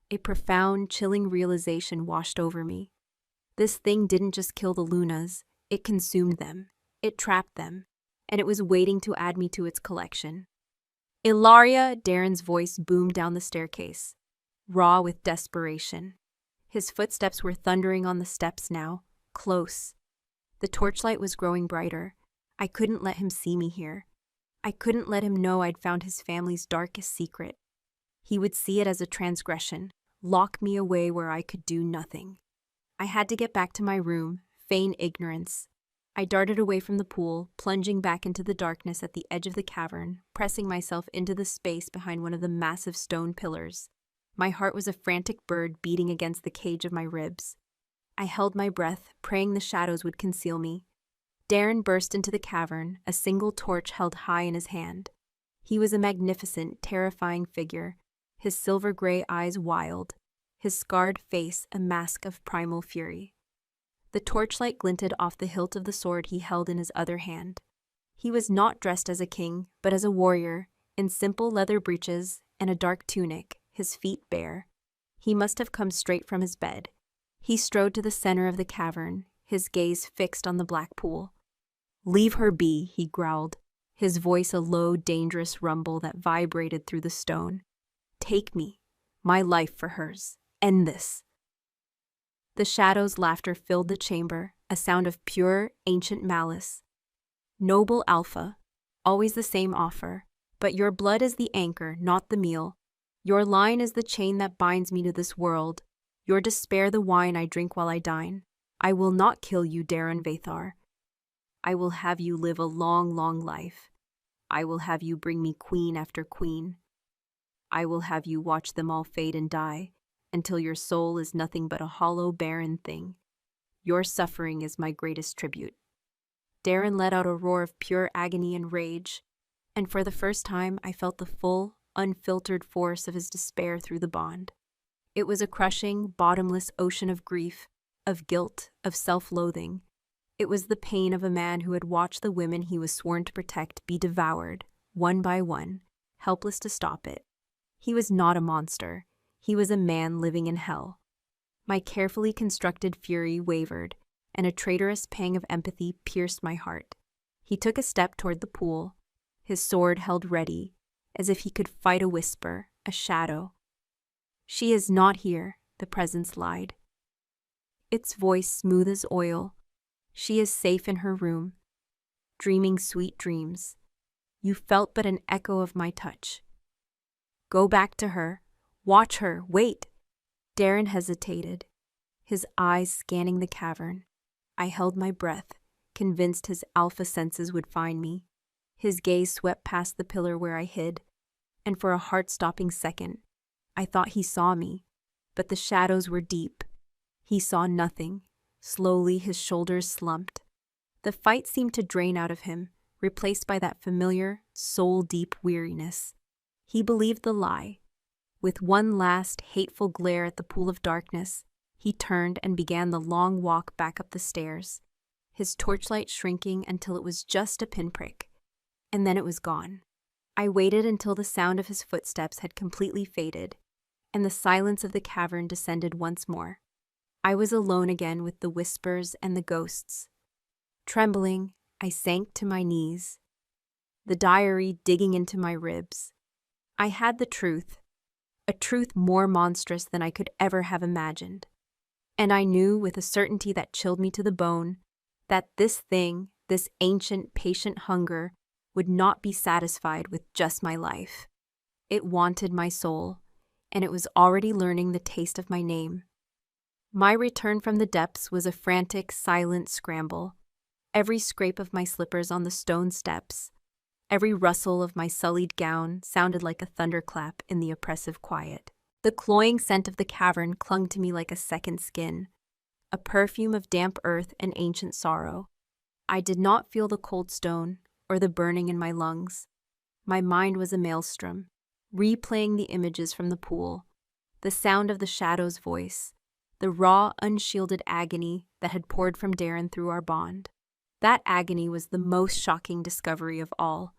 A profound, chilling realization washed over me. This thing didn't just kill the Lunas, it consumed them, it trapped them, and it was waiting to add me to its collection. Ilaria, Darren's voice boomed down the staircase, raw with desperation. His footsteps were thundering on the steps now, close. The torchlight was growing brighter. I couldn't let him see me here. I couldn't let him know I'd found his family's darkest secret. He would see it as a transgression, lock me away where I could do nothing. I had to get back to my room, feign ignorance. I darted away from the pool, plunging back into the darkness at the edge of the cavern, pressing myself into the space behind one of the massive stone pillars. My heart was a frantic bird beating against the cage of my ribs. I held my breath, praying the shadows would conceal me. Darren burst into the cavern, a single torch held high in his hand. He was a magnificent, terrifying figure, his silver-gray eyes wild, his scarred face a mask of primal fury. The torchlight glinted off the hilt of the sword he held in his other hand. He was not dressed as a king, but as a warrior, in simple leather breeches and a dark tunic, his feet bare. He must have come straight from his bed. He strode to the center of the cavern, his gaze fixed on the black pool. "Leave her be," he growled, his voice a low, dangerous rumble that vibrated through the stone. "Take me, my life for hers. End this." The shadow's laughter filled the chamber, a sound of pure, ancient malice. "Noble Alpha, always the same offer, but your blood is the anchor, not the meal. Your line is the chain that binds me to this world, your despair the wine I drink while I dine. I will not kill you, Darren Vathar. I will have you live a long, long life. I will have you bring me queen after queen. I will have you watch them all fade and die, until your soul is nothing but a hollow, barren thing. Your suffering is my greatest tribute." Darren let out a roar of pure agony and rage, and for the first time I felt the full, unfiltered force of his despair through the bond. It was a crushing, bottomless ocean of grief, of guilt, of self-loathing. It was the pain of a man who had watched the women he was sworn to protect be devoured, one by one, helpless to stop it. He was not a monster. He was a man living in hell. My carefully constructed fury wavered, and a traitorous pang of empathy pierced my heart. He took a step toward the pool, his sword held ready, as if he could fight a whisper, a shadow. "She is not here," the presence lied. Its voice smooth as oil. "She is safe in her room, dreaming sweet dreams. You felt but an echo of my touch. Go back to her. Watch her. Wait." Darren hesitated, his eyes scanning the cavern. I held my breath, convinced his alpha senses would find me. His gaze swept past the pillar where I hid. and for a heart-stopping second, I thought he saw me, but the shadows were deep. He saw nothing. Slowly, his shoulders slumped. The fight seemed to drain out of him, replaced by that familiar, soul-deep weariness. He believed the lie. With one last, hateful glare at the pool of darkness, he turned and began the long walk back up the stairs, his torchlight shrinking until it was just a pinprick. And then it was gone. I waited until the sound of his footsteps had completely faded, and the silence of the cavern descended once more. I was alone again with the whispers and the ghosts. Trembling, I sank to my knees, the diary digging into my ribs. I had the truth, a truth more monstrous than I could ever have imagined. And I knew with a certainty that chilled me to the bone that this thing, this ancient, patient hunger, would not be satisfied with just my life. It wanted my soul, and it was already learning the taste of my name. My return from the depths was a frantic, silent scramble. Every scrape of my slippers on the stone steps, every rustle of my sullied gown sounded like a thunderclap in the oppressive quiet. The cloying scent of the cavern clung to me like a second skin, a perfume of damp earth and ancient sorrow. I did not feel the cold stone or the burning in my lungs. My mind was a maelstrom, replaying the images from the pool, the sound of the shadow's voice, the raw, unshielded agony that had poured from Darren through our bond. That agony was the most shocking discovery of all.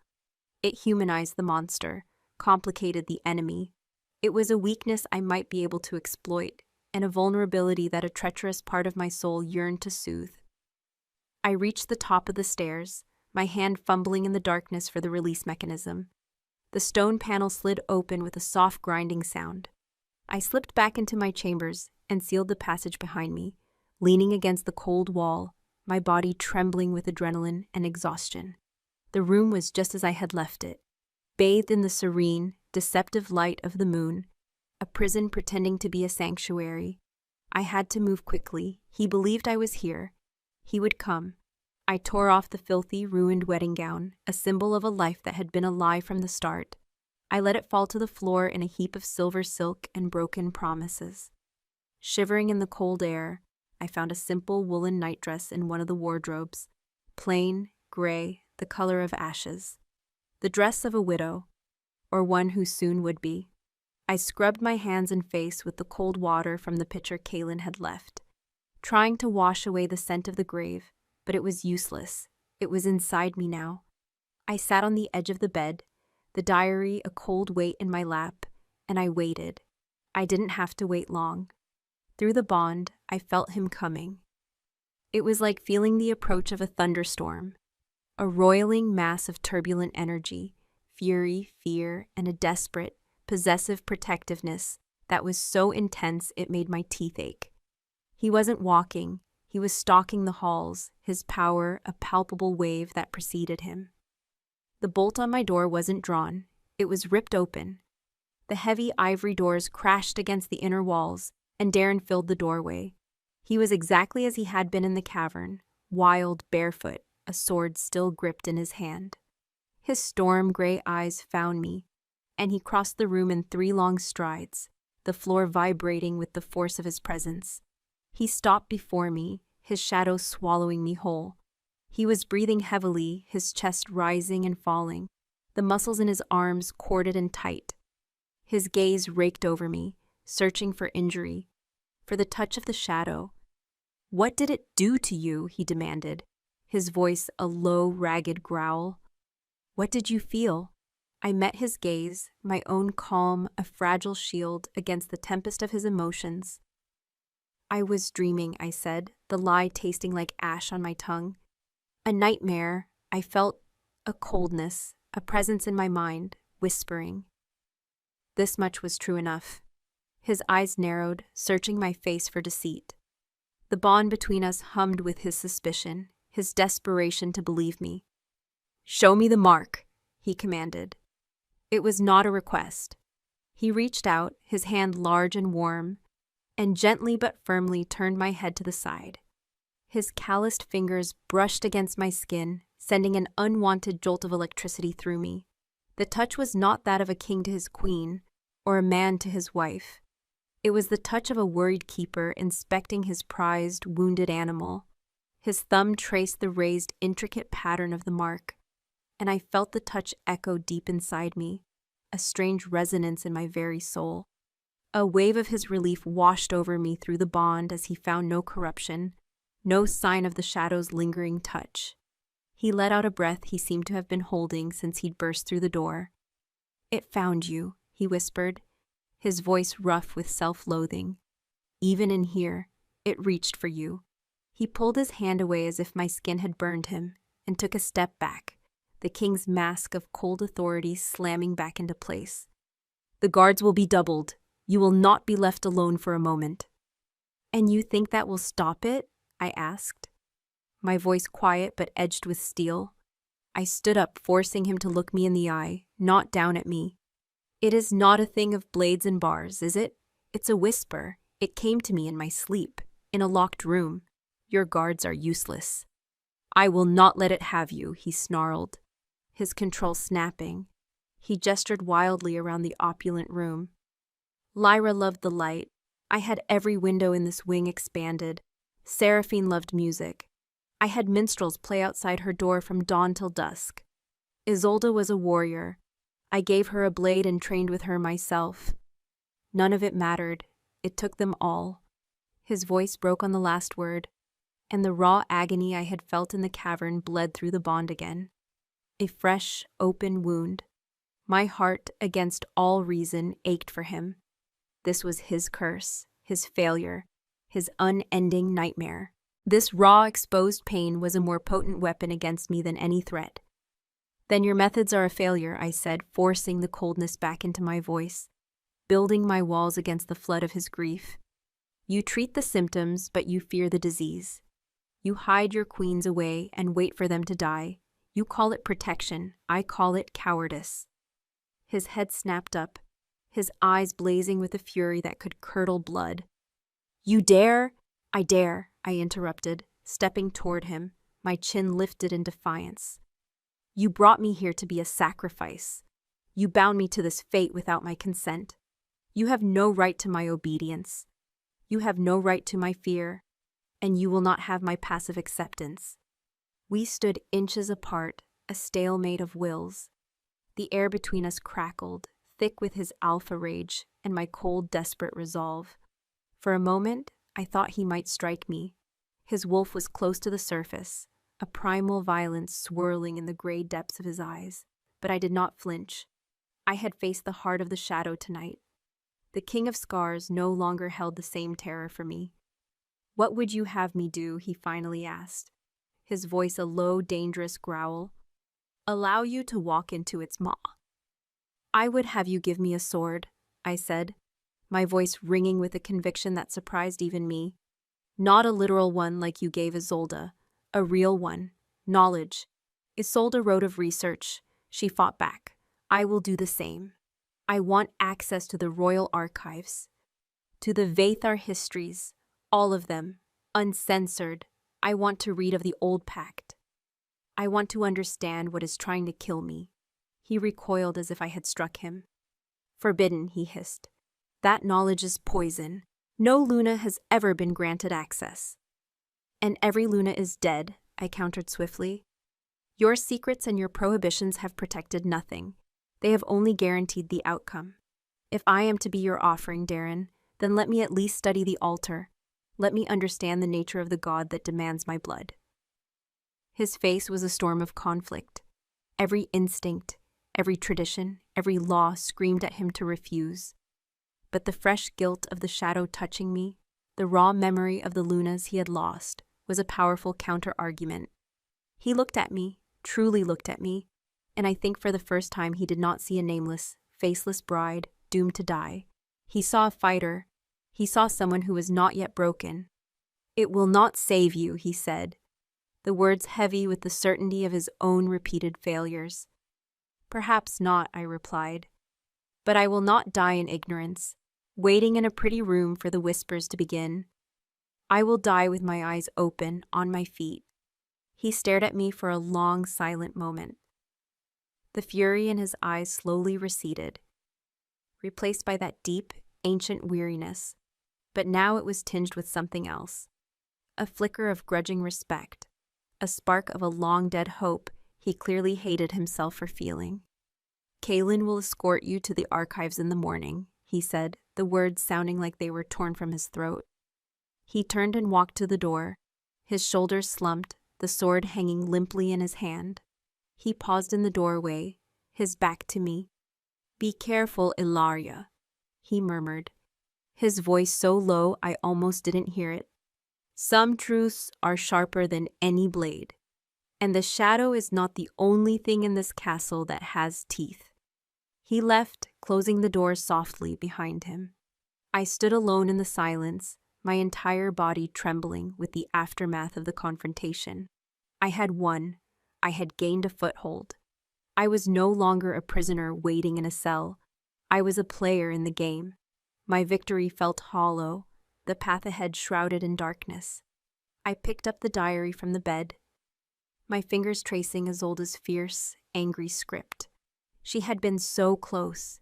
It humanized the monster, complicated the enemy. It was a weakness I might be able to exploit, and a vulnerability that a treacherous part of my soul yearned to soothe. I reached the top of the stairs, my hand fumbling in the darkness for the release mechanism. The stone panel slid open with a soft grinding sound. I slipped back into my chambers and sealed the passage behind me, leaning against the cold wall, my body trembling with adrenaline and exhaustion. The room was just as I had left it, bathed in the serene, deceptive light of the moon, a prison pretending to be a sanctuary. I had to move quickly. He believed I was here. He would come. I tore off the filthy, ruined wedding gown, a symbol of a life that had been a lie from the start. I let it fall to the floor in a heap of silver silk and broken promises. Shivering in the cold air, I found a simple woolen nightdress in one of the wardrobes, plain, gray, the color of ashes. The dress of a widow, or one who soon would be. I scrubbed my hands and face with the cold water from the pitcher Kaylin had left, trying to wash away the scent of the grave, but it was useless. It was inside me now. I sat on the edge of the bed, the diary a cold weight in my lap, and I waited. I didn't have to wait long. Through the bond, I felt him coming. It was like feeling the approach of a thunderstorm, a roiling mass of turbulent energy, fury, fear, and a desperate, possessive protectiveness that was so intense it made my teeth ache. He wasn't walking, he was stalking the halls, his power a palpable wave that preceded him. The bolt on my door wasn't drawn, it was ripped open. The heavy ivory doors crashed against the inner walls, and Darren filled the doorway. He was exactly as he had been in the cavern, wild, barefoot, a sword still gripped in his hand. His storm-gray eyes found me, and he crossed the room in 3 long strides, the floor vibrating with the force of his presence. He stopped before me, his shadow swallowing me whole. He was breathing heavily, his chest rising and falling, the muscles in his arms corded and tight. His gaze raked over me, searching for injury, for the touch of the shadow. "What did it do to you?" he demanded, his voice a low, ragged growl. "What did you feel?" I met his gaze, my own calm, a fragile shield against the tempest of his emotions. "I was dreaming," I said, the lie tasting like ash on my tongue. "A nightmare." I felt a coldness, a presence in my mind, whispering. This much was true enough. His eyes narrowed, searching my face for deceit. The bond between us hummed with his suspicion, his desperation to believe me. "Show me the mark," he commanded. It was not a request. He reached out, his hand large and warm, and gently but firmly turned my head to the side. His calloused fingers brushed against my skin, sending an unwanted jolt of electricity through me. The touch was not that of a king to his queen, or a man to his wife. It was the touch of a worried keeper inspecting his prized, wounded animal. His thumb traced the raised, intricate pattern of the mark, and I felt the touch echo deep inside me, a strange resonance in my very soul. A wave of his relief washed over me through the bond as he found no corruption, no sign of the shadow's lingering touch. He let out a breath he seemed to have been holding since he'd burst through the door. "It found you," he whispered, his voice rough with self-loathing. "Even in here, it reached for you." He pulled his hand away as if my skin had burned him, and took a step back, the king's mask of cold authority slamming back into place. "The guards will be doubled. You will not be left alone for a moment." "And you think that will stop it?" I asked, my voice quiet but edged with steel. I stood up, forcing him to look me in the eye, not down at me. "It is not a thing of blades and bars, is it? It's a whisper. It came to me in my sleep, in a locked room. Your guards are useless." "I will not let it have you," he snarled, his control snapping. He gestured wildly around the opulent room. Lyra loved the light. I had every window in this wing expanded. Seraphine loved music. I had minstrels play outside her door from dawn till dusk. Isolde was a warrior. I gave her a blade and trained with her myself. None of it mattered. It took them all. His voice broke on the last word, and the raw agony I had felt in the cavern bled through the bond again. A fresh, open wound. My heart, against all reason, ached for him. This was his curse, his failure, his unending nightmare. This raw, exposed pain was a more potent weapon against me than any threat. "Then your methods are a failure," I said, forcing the coldness back into my voice, building my walls against the flood of his grief. "You treat the symptoms, but you fear the disease. You hide your queens away and wait for them to die. You call it protection. I call it cowardice." His head snapped up, his eyes blazing with a fury that could curdle blood. "You dare?" "I dare," I interrupted, stepping toward him, my chin lifted in defiance. "You brought me here to be a sacrifice. You bound me to this fate without my consent. You have no right to my obedience. You have no right to my fear, and you will not have my passive acceptance." We stood inches apart, a stalemate of wills. The air between us crackled, thick with his alpha rage and my cold, desperate resolve. For a moment, I thought he might strike me. His wolf was close to the surface, a primal violence swirling in the gray depths of his eyes, but I did not flinch. I had faced the heart of the shadow tonight. The King of Scars no longer held the same terror for me. "What would you have me do?" he finally asked, his voice a low, dangerous growl. "Allow you to walk into its maw." "I would have you give me a sword," I said, my voice ringing with a conviction that surprised even me. "Not a literal one like you gave Isolde, a real one, knowledge." Isolde wrote of research. She fought back. "I will do the same. I want access to the royal archives, to the Vathar histories, all of them, uncensored. I want to read of the Old Pact. I want to understand what is trying to kill me." He recoiled as if I had struck him. "Forbidden," he hissed. "That knowledge is poison. No Luna has ever been granted access." "And every Luna is dead," I countered swiftly. "Your secrets and your prohibitions have protected nothing. They have only guaranteed the outcome. If I am to be your offering, Darren, then let me at least study the altar. Let me understand the nature of the god that demands my blood." His face was a storm of conflict. Every instinct, every tradition, every law screamed at him to refuse. But the fresh guilt of the shadow touching me, the raw memory of the Lunas he had lost, was a powerful counter-argument. He looked at me, truly looked at me, and I think for the first time he did not see a nameless, faceless bride doomed to die. He saw a fighter. He saw someone who was not yet broken. "It will not save you," he said, the words heavy with the certainty of his own repeated failures. "Perhaps not," I replied, "but I will not die in ignorance, waiting in a pretty room for the whispers to begin. I will die with my eyes open, on my feet." He stared at me for a long, silent moment. The fury in his eyes slowly receded, replaced by that deep, ancient weariness, but now it was tinged with something else. A flicker of grudging respect, a spark of a long-dead hope he clearly hated himself for feeling. "Kaelin will escort you to the archives in the morning," he said, the words sounding like they were torn from his throat. He turned and walked to the door, his shoulders slumped, the sword hanging limply in his hand. He paused in the doorway, his back to me. "Be careful, Ilaria," he murmured, his voice so low I almost didn't hear it. "Some truths are sharper than any blade, and the shadow is not the only thing in this castle that has teeth." He left, closing the door softly behind him. I stood alone in the silence, my entire body trembling with the aftermath of the confrontation. I had won. I had gained a foothold. I was no longer a prisoner waiting in a cell. I was a player in the game. My victory felt hollow, the path ahead shrouded in darkness. I picked up the diary from the bed, my fingers tracing Isolde's fierce, angry script. She had been so close.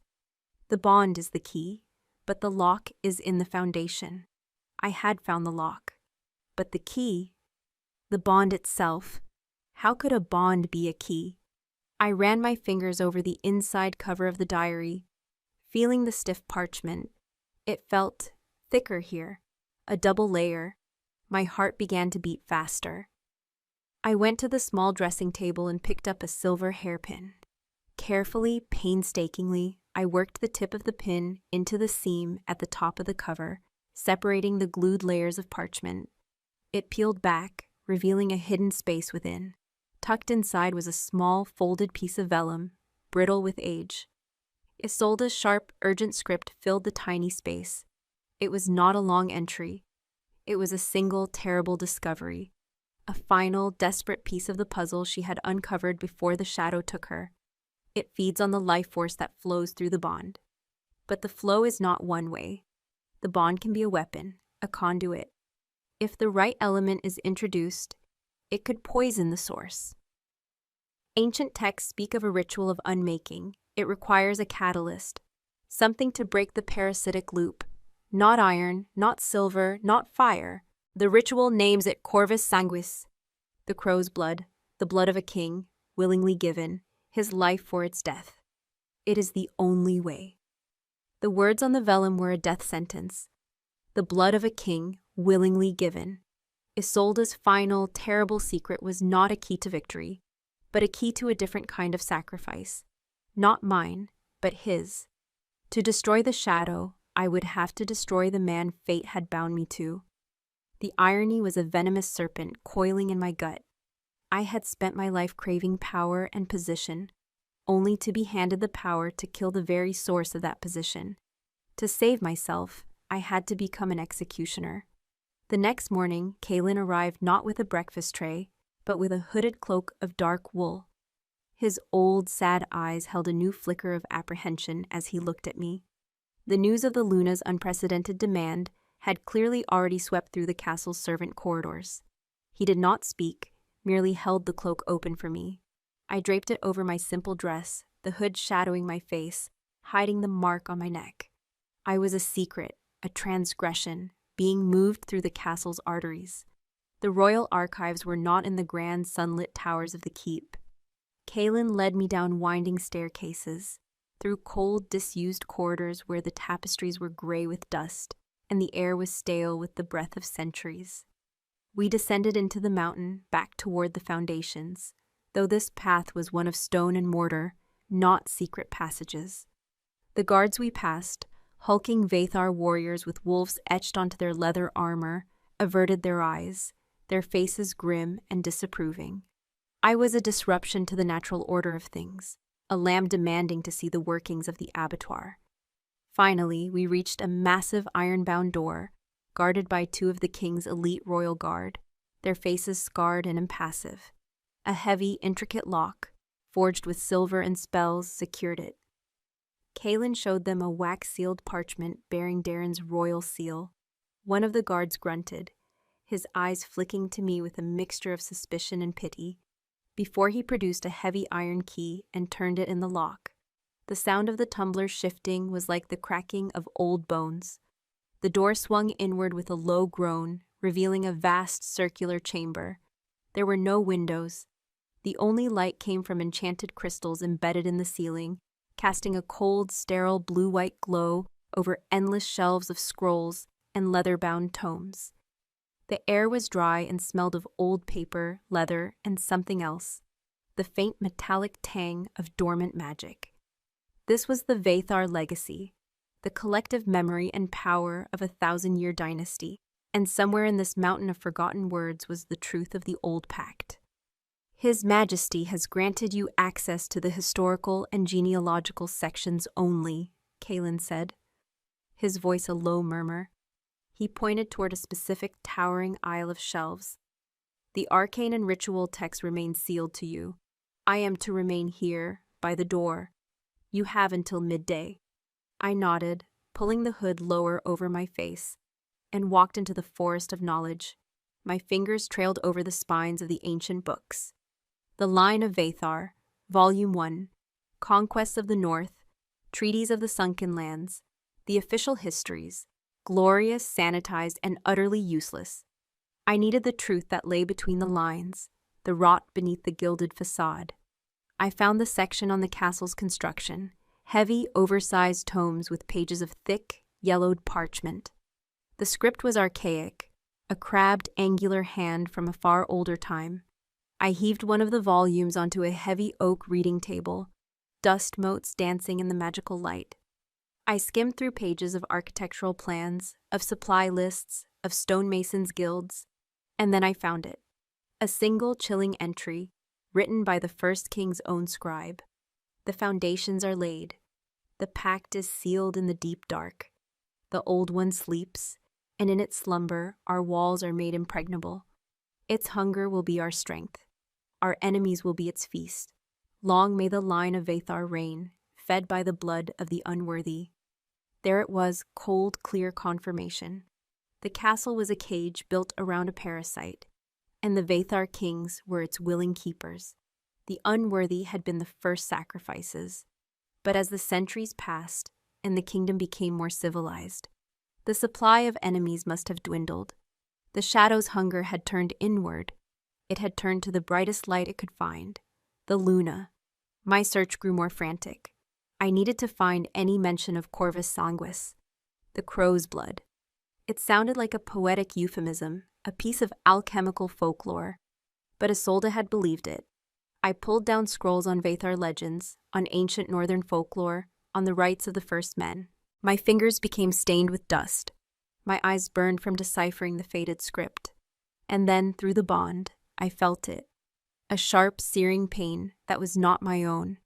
The bond is the key, but the lock is in the foundation. I had found the lock. But the key, the bond itself, how could a bond be a key? I ran my fingers over the inside cover of the diary, feeling the stiff parchment. It felt thicker here, a double layer. My heart began to beat faster. I went to the small dressing table and picked up a silver hairpin. Carefully, painstakingly, I worked the tip of the pin into the seam at the top of the cover, separating the glued layers of parchment. It peeled back, revealing a hidden space within. Tucked inside was a small, folded piece of vellum, brittle with age. Isolde's sharp, urgent script filled the tiny space. It was not a long entry. It was a single, terrible discovery. A final, desperate piece of the puzzle she had uncovered before the shadow took her. It feeds on the life force that flows through the bond. But the flow is not one way. The bond can be a weapon, a conduit. If the right element is introduced, it could poison the source. Ancient texts speak of a ritual of unmaking. It requires a catalyst, something to break the parasitic loop. Not iron, not silver, not fire. The ritual names it Corvus Sanguis, the crow's blood, the blood of a king, willingly given, his life for its death. It is the only way. The words on the vellum were a death sentence. The blood of a king, willingly given. Isolde's final, terrible secret was not a key to victory, but a key to a different kind of sacrifice. Not mine, but his. To destroy the shadow, I would have to destroy the man fate had bound me to. The irony was a venomous serpent coiling in my gut. I had spent my life craving power and position, only to be handed the power to kill the very source of that position. To save myself, I had to become an executioner. The next morning, Kaelin arrived not with a breakfast tray, but with a hooded cloak of dark wool. His old, sad eyes held a new flicker of apprehension as he looked at me. The news of the Luna's unprecedented demand had clearly already swept through the castle's servant corridors. He did not speak, merely held the cloak open for me. I draped it over my simple dress, the hood shadowing my face, hiding the mark on my neck. I was a secret, a transgression, being moved through the castle's arteries. The royal archives were not in the grand sunlit towers of the keep. Kaelin led me down winding staircases, through cold, disused corridors where the tapestries were gray with dust, and the air was stale with the breath of centuries. We descended into the mountain, back toward the foundations, though this path was one of stone and mortar, not secret passages. The guards we passed, hulking Vathar warriors with wolves etched onto their leather armor, averted their eyes, their faces grim and disapproving. I was a disruption to the natural order of things, a lamb demanding to see the workings of the abattoir. Finally, we reached a massive iron-bound door, guarded by two of the king's elite royal guard, their faces scarred and impassive. A heavy, intricate lock, forged with silver and spells, secured it. Kaelin showed them a wax-sealed parchment bearing Darren's royal seal. One of the guards grunted, his eyes flicking to me with a mixture of suspicion and pity. before he produced a heavy iron key and turned it in the lock. The sound of the tumbler shifting was like the cracking of old bones. The door swung inward with a low groan, revealing a vast circular chamber. There were no windows. The only light came from enchanted crystals embedded in the ceiling, casting a cold, sterile blue-white glow over endless shelves of scrolls and leather-bound tomes. The air was dry and smelled of old paper, leather, and something else, the faint metallic tang of dormant magic. This was the Vathar legacy, the collective memory and power of a 1,000-year dynasty, and somewhere in this mountain of forgotten words was the truth of the old pact. His Majesty has granted you access to the historical and genealogical sections only, Kalen said, his voice a low murmur. He pointed toward a specific towering aisle of shelves. The arcane and ritual texts remain sealed to you. I am to remain here, by the door. You have until midday. I nodded, pulling the hood lower over my face, and walked into the forest of knowledge. My fingers trailed over the spines of the ancient books. The Line of Vathar, Volume 1, Conquests of the North, Treaties of the Sunken Lands, the official histories, glorious, sanitized, and utterly useless. I needed the truth that lay between the lines, the rot beneath the gilded facade. I found the section on the castle's construction, heavy, oversized tomes with pages of thick, yellowed parchment. The script was archaic, a crabbed, angular hand from a far older time. I heaved one of the volumes onto a heavy oak reading table, dust motes dancing in the magical light. I skimmed through pages of architectural plans, of supply lists, of stonemasons' guilds, and then I found it. A single chilling entry, written by the first king's own scribe. The foundations are laid. The pact is sealed in the deep dark. The old one sleeps, and in its slumber our walls are made impregnable. Its hunger will be our strength. Our enemies will be its feast. Long may the line of Vathar reign, fed by the blood of the unworthy. There it was, cold, clear confirmation. The castle was a cage built around a parasite, and the Vathar kings were its willing keepers. The unworthy had been the first sacrifices. But as the centuries passed, and the kingdom became more civilized, the supply of enemies must have dwindled. The shadow's hunger had turned inward. It had turned to the brightest light it could find, the Luna. My search grew more frantic. I needed to find any mention of Corvus Sanguis, the crow's blood. It sounded like a poetic euphemism, a piece of alchemical folklore, but Isolde had believed it. I pulled down scrolls on Vathar legends, on ancient northern folklore, on the rites of the first men. My fingers became stained with dust. My eyes burned from deciphering the faded script. And then, through the bond, I felt it. A sharp, searing pain that was not my own.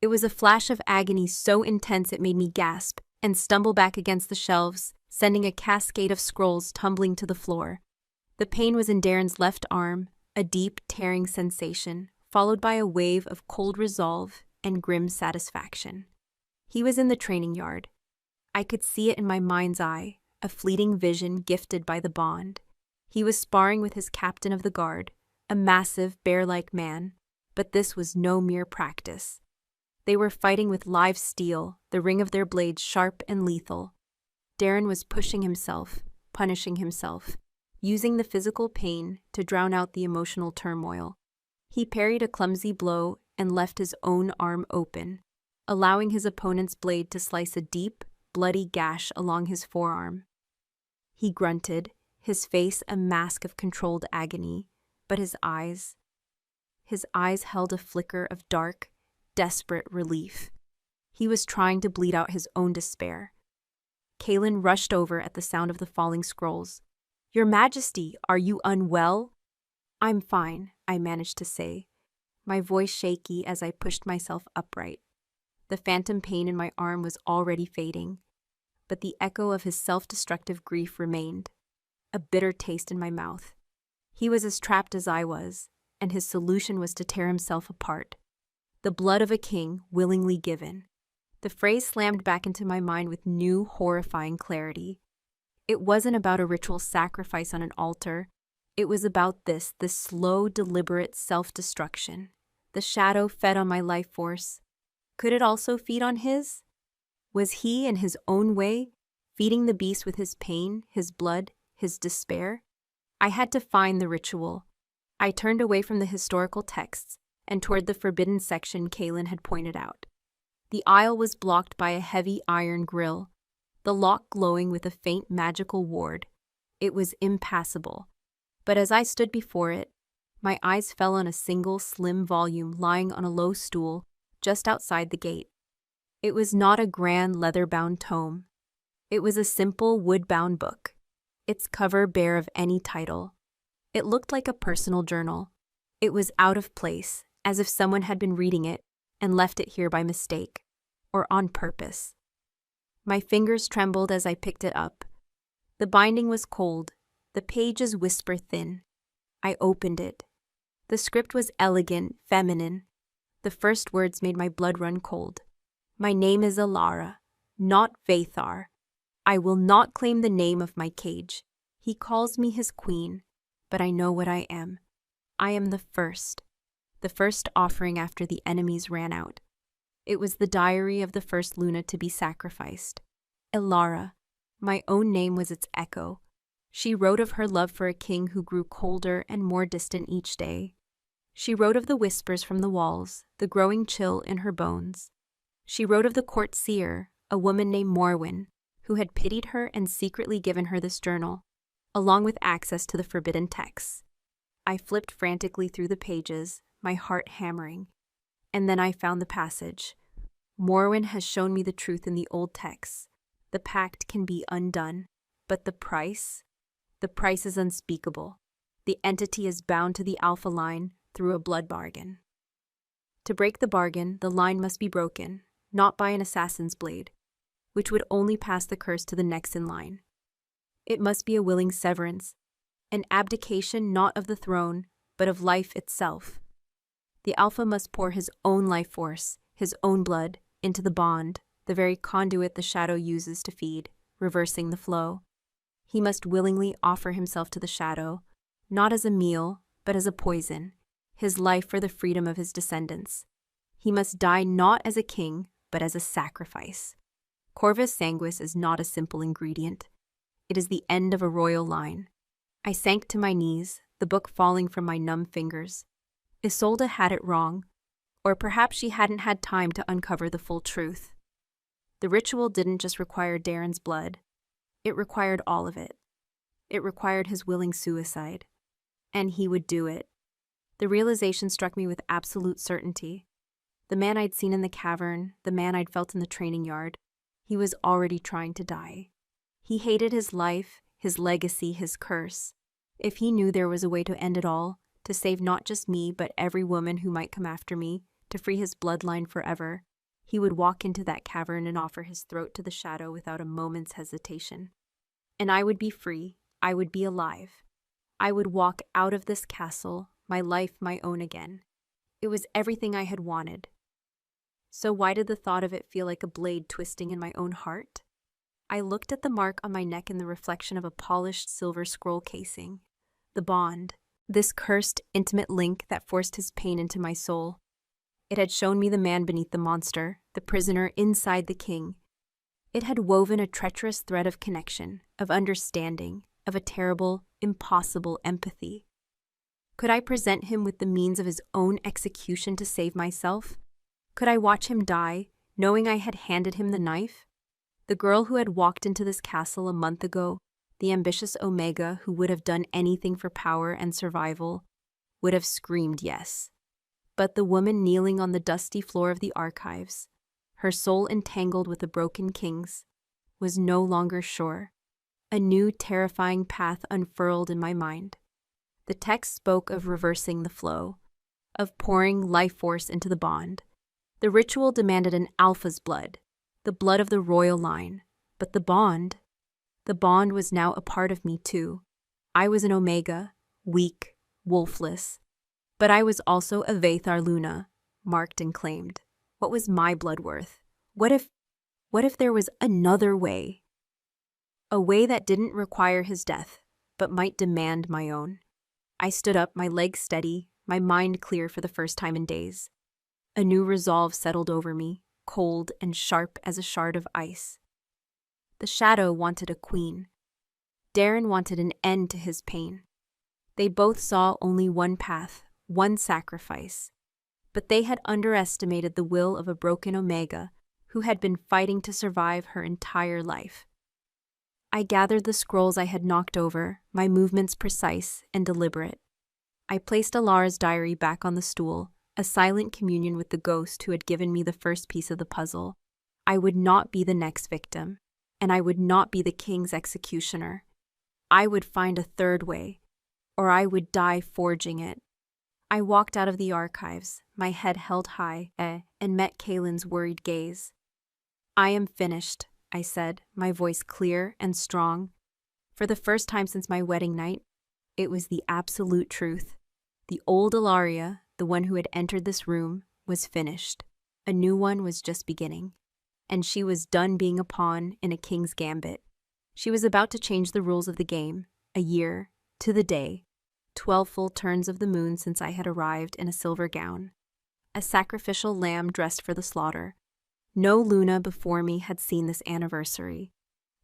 It was a flash of agony so intense it made me gasp and stumble back against the shelves, sending a cascade of scrolls tumbling to the floor. The pain was in Darren's left arm, a deep, tearing sensation, followed by a wave of cold resolve and grim satisfaction. He was in the training yard. I could see it in my mind's eye, a fleeting vision gifted by the bond. He was sparring with his captain of the guard, a massive, bear-like man, but this was no mere practice. They were fighting with live steel, the ring of their blades sharp and lethal. Darren was pushing himself, punishing himself, using the physical pain to drown out the emotional turmoil. He parried a clumsy blow and left his own arm open, allowing his opponent's blade to slice a deep, bloody gash along his forearm. He grunted, his face a mask of controlled agony, but his eyes held a flicker of dark, desperate relief. He was trying to bleed out his own despair. Kalen rushed over at the sound of the falling scrolls. "Your Majesty, are you unwell?" "I'm fine," I managed to say, my voice shaky as I pushed myself upright. The phantom pain in my arm was already fading, but the echo of his self-destructive grief remained, a bitter taste in my mouth. He was as trapped as I was, and his solution was to tear himself apart. The blood of a king willingly given. The phrase slammed back into my mind with new, horrifying clarity. It wasn't about a ritual sacrifice on an altar. It was about this slow, deliberate self-destruction. The shadow fed on my life force. Could it also feed on his? Was he, in his own way, feeding the beast with his pain, his blood, his despair? I had to find the ritual. I turned away from the historical texts and toward the forbidden section Kaylin had pointed out. The aisle was blocked by a heavy iron grill, the lock glowing with a faint magical ward. It was impassable. But as I stood before it, my eyes fell on a single slim volume lying on a low stool just outside the gate. It was not a grand leather-bound tome. It was a simple wood-bound book, its cover bare of any title. It looked like a personal journal. It was out of place, as if someone had been reading it and left it here by mistake, or on purpose. My fingers trembled as I picked it up. The binding was cold, the pages whisper-thin. I opened it. The script was elegant, feminine. The first words made my blood run cold. My name is Alara, not Vathar. I will not claim the name of my cage. He calls me his queen, but I know what I am. I am the first offering after the enemies ran out. It was the diary of the first Luna to be sacrificed. Elara, my own name was its echo. She wrote of her love for a king who grew colder and more distant each day. She wrote of the whispers from the walls, the growing chill in her bones. She wrote of the court seer, a woman named Morwen, who had pitied her and secretly given her this journal, along with access to the forbidden texts. I flipped frantically through the pages, my heart hammering, and then I found the passage. Morwen has shown me the truth in the old texts. The pact can be undone, but the price is unspeakable. The entity is bound to the Alpha line through a blood bargain. To break the bargain, the line must be broken, not by an assassin's blade, which would only pass the curse to the next in line. It must be a willing severance, an abdication not of the throne, but of life itself. The Alpha must pour his own life force, his own blood, into the bond, the very conduit the shadow uses to feed, reversing the flow. He must willingly offer himself to the shadow, not as a meal, but as a poison, his life for the freedom of his descendants. He must die not as a king, but as a sacrifice. Corvus Sanguis is not a simple ingredient. It is the end of a royal line. I sank to my knees, the book falling from my numb fingers. Isolde had it wrong, or perhaps she hadn't had time to uncover the full truth. The ritual didn't just require Darren's blood. It required all of it. It required his willing suicide. And he would do it. The realization struck me with absolute certainty. The man I'd seen in the cavern, the man I'd felt in the training yard, he was already trying to die. He hated his life, his legacy, his curse. If he knew there was a way to end it all, to save not just me but every woman who might come after me, to free his bloodline forever, he would walk into that cavern and offer his throat to the shadow without a moment's hesitation. And I would be free. I would be alive. I would walk out of this castle, my life my own again. It was everything I had wanted. So why did the thought of it feel like a blade twisting in my own heart? I looked at the mark on my neck in the reflection of a polished silver scroll casing. The bond, this cursed, intimate link that forced his pain into my soul. It had shown me the man beneath the monster, the prisoner inside the king. It had woven a treacherous thread of connection, of understanding, of a terrible, impossible empathy. Could I present him with the means of his own execution to save myself? Could I watch him die, knowing I had handed him the knife? The girl who had walked into this castle a month ago, the ambitious Omega who would have done anything for power and survival, would have screamed yes. But the woman kneeling on the dusty floor of the archives, her soul entangled with the broken kings, was no longer sure. A new terrifying path unfurled in my mind. The text spoke of reversing the flow, of pouring life force into the bond. The ritual demanded an alpha's blood, the blood of the royal line. But the bond was now a part of me too. I was an Omega, weak, wolfless. But I was also a Vathar Luna, marked and claimed. What was my blood worth? What if there was another way? A way that didn't require his death, but might demand my own. I stood up, my legs steady, my mind clear for the first time in days. A new resolve settled over me, cold and sharp as a shard of ice. The shadow wanted a queen. Darren wanted an end to his pain. They both saw only one path, one sacrifice. But they had underestimated the will of a broken Omega who had been fighting to survive her entire life. I gathered the scrolls I had knocked over, my movements precise and deliberate. I placed Alara's diary back on the stool, a silent communion with the ghost who had given me the first piece of the puzzle. I would not be the next victim, and I would not be the king's executioner. I would find a third way, or I would die forging it. I walked out of the archives, my head held high, and met Kaylin's worried gaze. "I am finished," I said, my voice clear and strong. For the first time since my wedding night, it was the absolute truth. The old Ilaria, the one who had entered this room, was finished. A new one was just beginning. And she was done being a pawn in a king's gambit. She was about to change the rules of the game, a year, to the day, 12 full turns of the moon since I had arrived in a silver gown. A sacrificial lamb dressed for the slaughter. No Luna before me had seen this anniversary.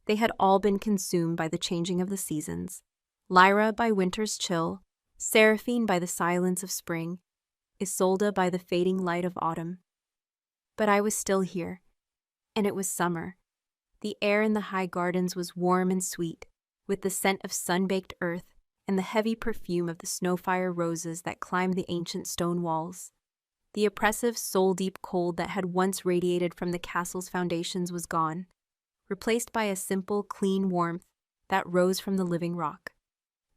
They had all been consumed by the changing of the seasons. Lyra by winter's chill, Seraphine by the silence of spring, Isolde by the fading light of autumn. But I was still here, and it was summer. The air in the high gardens was warm and sweet, with the scent of sun-baked earth and the heavy perfume of the snowfire roses that climbed the ancient stone walls. The oppressive, soul-deep cold that had once radiated from the castle's foundations was gone, replaced by a simple, clean warmth that rose from the living rock.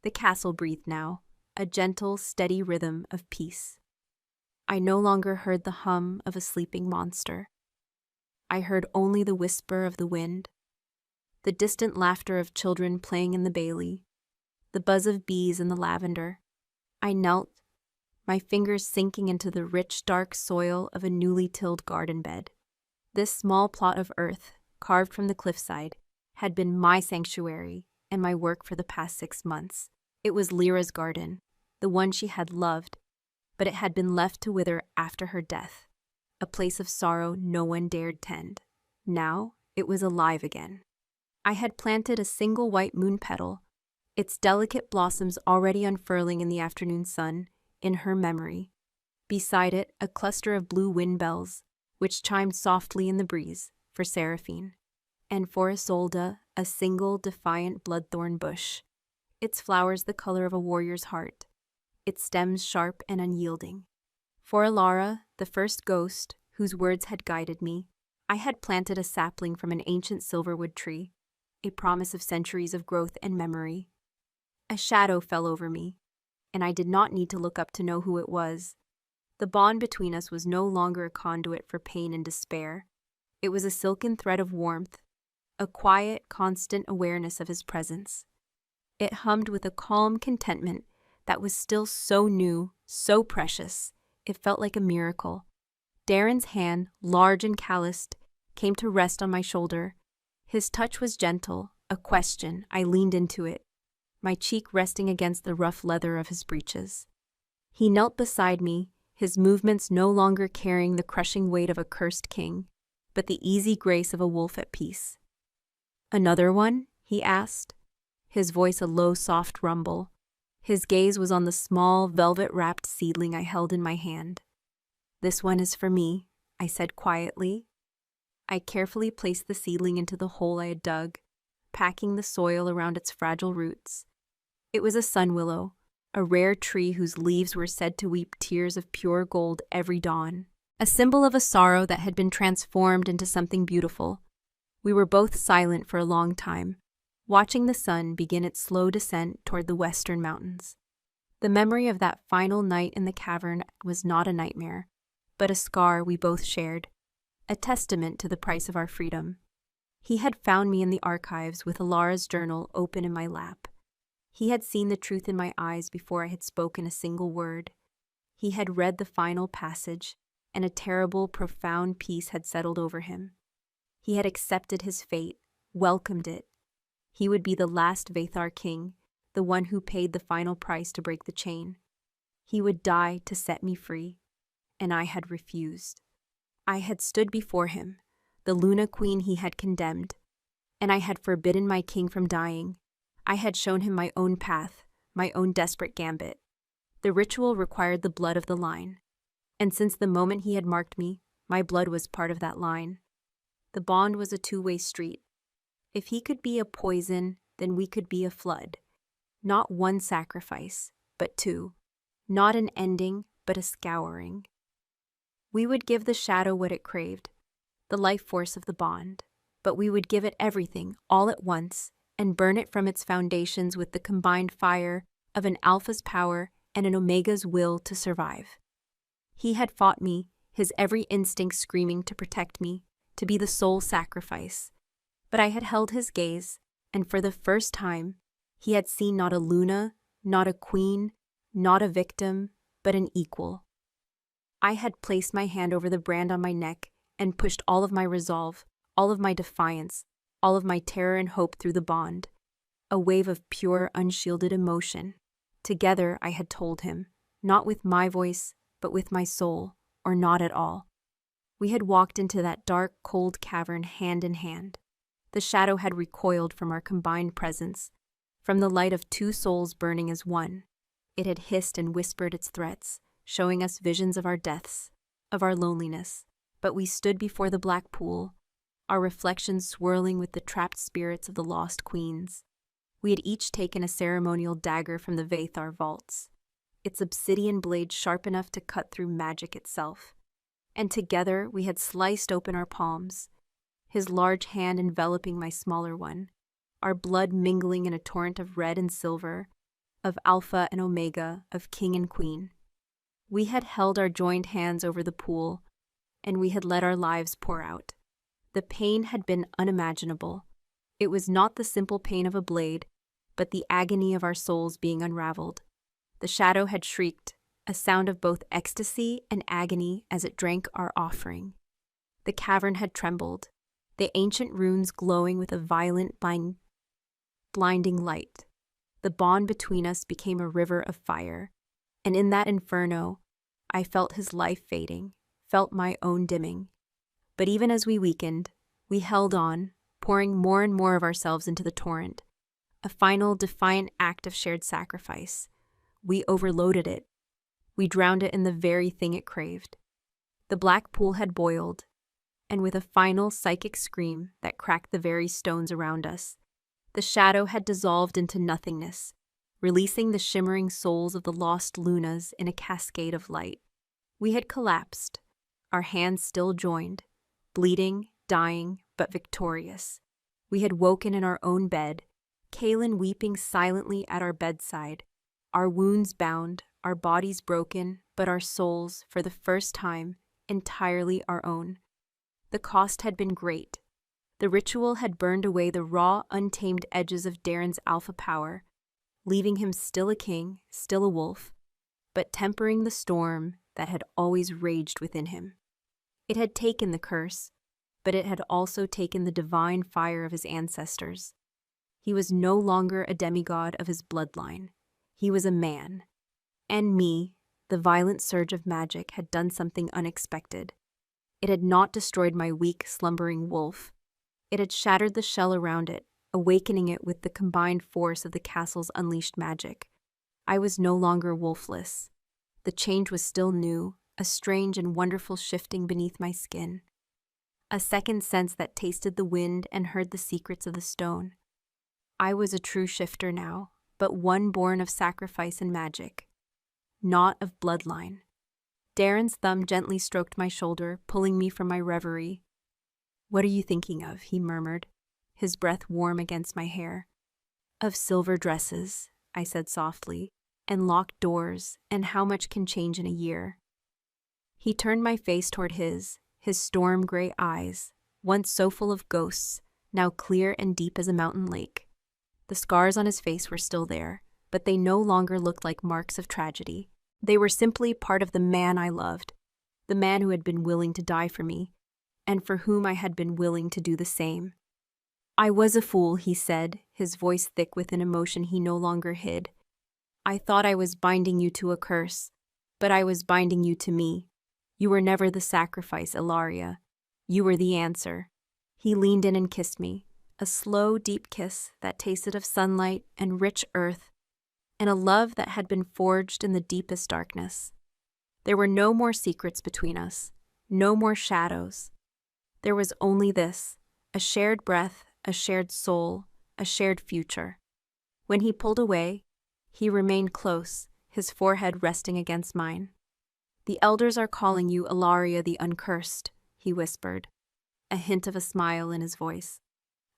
The castle breathed now, a gentle, steady rhythm of peace. I no longer heard the hum of a sleeping monster. I heard only the whisper of the wind, the distant laughter of children playing in the bailey, the buzz of bees in the lavender. I knelt, my fingers sinking into the rich, dark soil of a newly tilled garden bed. This small plot of earth, carved from the cliffside, had been my sanctuary and my work for the past 6 months. It was Lyra's garden, the one she had loved, but it had been left to wither after her death, a place of sorrow no one dared tend. Now it was alive again. I had planted a single white moon petal, its delicate blossoms already unfurling in the afternoon sun, in her memory. Beside it, a cluster of blue wind bells, which chimed softly in the breeze, for Seraphine. And for Isolde, a single defiant bloodthorn bush, its flowers the color of a warrior's heart, its stems sharp and unyielding. For Alara, the first ghost, whose words had guided me, I had planted a sapling from an ancient silverwood tree, a promise of centuries of growth and memory. A shadow fell over me, and I did not need to look up to know who it was. The bond between us was no longer a conduit for pain and despair. It was a silken thread of warmth, a quiet, constant awareness of his presence. It hummed with a calm contentment that was still so new, so precious. It felt like a miracle. Darren's hand, large and calloused, came to rest on my shoulder. His touch was gentle, a question. I leaned into it, my cheek resting against the rough leather of his breeches. He knelt beside me, his movements no longer carrying the crushing weight of a cursed king, but the easy grace of a wolf at peace. "Another one?" he asked, his voice a low, soft rumble. His gaze was on the small, velvet-wrapped seedling I held in my hand. "This one is for me," I said quietly. I carefully placed the seedling into the hole I had dug, packing the soil around its fragile roots. It was a sunwillow, a rare tree whose leaves were said to weep tears of pure gold every dawn, a symbol of a sorrow that had been transformed into something beautiful. We were both silent for a long time, watching the sun begin its slow descent toward the western mountains. The memory of that final night in the cavern was not a nightmare, but a scar we both shared, a testament to the price of our freedom. He had found me in the archives with Alara's journal open in my lap. He had seen the truth in my eyes before I had spoken a single word. He had read the final passage, and a terrible, profound peace had settled over him. He had accepted his fate, welcomed it. He would be the last Vathar king, the one who paid the final price to break the chain. He would die to set me free, and I had refused. I had stood before him, the Luna Queen he had condemned, and I had forbidden my king from dying. I had shown him my own path, my own desperate gambit. The ritual required the blood of the line, and since the moment he had marked me, my blood was part of that line. The bond was a two-way street. If he could be a poison, then we could be a flood. Not one sacrifice, but two. Not an ending, but a scouring. We would give the shadow what it craved, the life force of the bond, but we would give it everything, all at once, and burn it from its foundations with the combined fire of an alpha's power and an omega's will to survive. He had fought me, his every instinct screaming to protect me, to be the sole sacrifice. But I had held his gaze, and for the first time, he had seen not a Luna, not a queen, not a victim, but an equal. I had placed my hand over the brand on my neck and pushed all of my resolve, all of my defiance, all of my terror and hope through the bond, a wave of pure, unshielded emotion. Together, I had told him, not with my voice, but with my soul, or not at all. We had walked into that dark, cold cavern hand in hand. The shadow had recoiled from our combined presence, from the light of two souls burning as one. It had hissed and whispered its threats, showing us visions of our deaths, of our loneliness. But we stood before the black pool, our reflections swirling with the trapped spirits of the lost queens. We had each taken a ceremonial dagger from the Vathar vaults, its obsidian blade sharp enough to cut through magic itself. And together we had sliced open our palms, his large hand enveloping my smaller one, our blood mingling in a torrent of red and silver, of alpha and omega, of king and queen. We had held our joined hands over the pool, and we had let our lives pour out. The pain had been unimaginable. It was not the simple pain of a blade, but the agony of our souls being unraveled. The shadow had shrieked, a sound of both ecstasy and agony as it drank our offering. The cavern had trembled, the ancient runes glowing with a violent, blinding light. The bond between us became a river of fire, and in that inferno, I felt his life fading, felt my own dimming. But even as we weakened, we held on, pouring more and more of ourselves into the torrent, a final, defiant act of shared sacrifice. We overloaded it. We drowned it in the very thing it craved. The black pool had boiled, and with a final psychic scream that cracked the very stones around us, the shadow had dissolved into nothingness, releasing the shimmering souls of the lost Lunas in a cascade of light. We had collapsed, our hands still joined, bleeding, dying, but victorious. We had woken in our own bed, Kaelin weeping silently at our bedside, our wounds bound, our bodies broken, but our souls, for the first time, entirely our own. The cost had been great. The ritual had burned away the raw, untamed edges of Darren's alpha power, leaving him still a king, still a wolf, but tempering the storm that had always raged within him. It had taken the curse, but it had also taken the divine fire of his ancestors. He was no longer a demigod of his bloodline. He was a man. And me, the violent surge of magic, had done something unexpected. It had not destroyed my weak, slumbering wolf. It had shattered the shell around it, awakening it with the combined force of the castle's unleashed magic. I was no longer wolfless. The change was still new, a strange and wonderful shifting beneath my skin. A second sense that tasted the wind and heard the secrets of the stone. I was a true shifter now, but one born of sacrifice and magic, not of bloodline. Darren's thumb gently stroked my shoulder, pulling me from my reverie. "What are you thinking of?" he murmured, his breath warm against my hair. "Of silver dresses," I said softly, "and locked doors, and how much can change in a year." He turned my face toward his storm-gray eyes, once so full of ghosts, now clear and deep as a mountain lake. The scars on his face were still there, but they no longer looked like marks of tragedy. They were simply part of the man I loved, the man who had been willing to die for me, and for whom I had been willing to do the same. "I was a fool," he said, his voice thick with an emotion he no longer hid. "I thought I was binding you to a curse, but I was binding you to me. You were never the sacrifice, Ilaria. You were the answer." He leaned in and kissed me, a slow, deep kiss that tasted of sunlight and rich earth, and a love that had been forged in the deepest darkness. There were no more secrets between us, no more shadows. There was only this, a shared breath, a shared soul, a shared future. When he pulled away, he remained close, his forehead resting against mine. "The elders are calling you Ilaria the Uncursed," he whispered, a hint of a smile in his voice.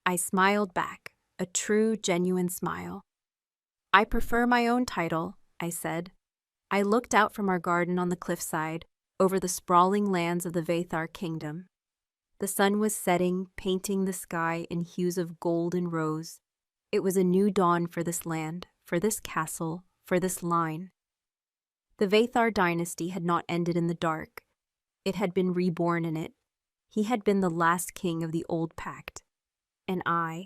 I smiled back, a true, genuine smile. "I prefer my own title," I said. I looked out from our garden on the cliffside, over the sprawling lands of the Vathar kingdom. The sun was setting, painting the sky in hues of gold and rose. It was a new dawn for this land, for this castle, for this line. The Vathar dynasty had not ended in the dark. It had been reborn in it. He had been the last king of the old pact. And I,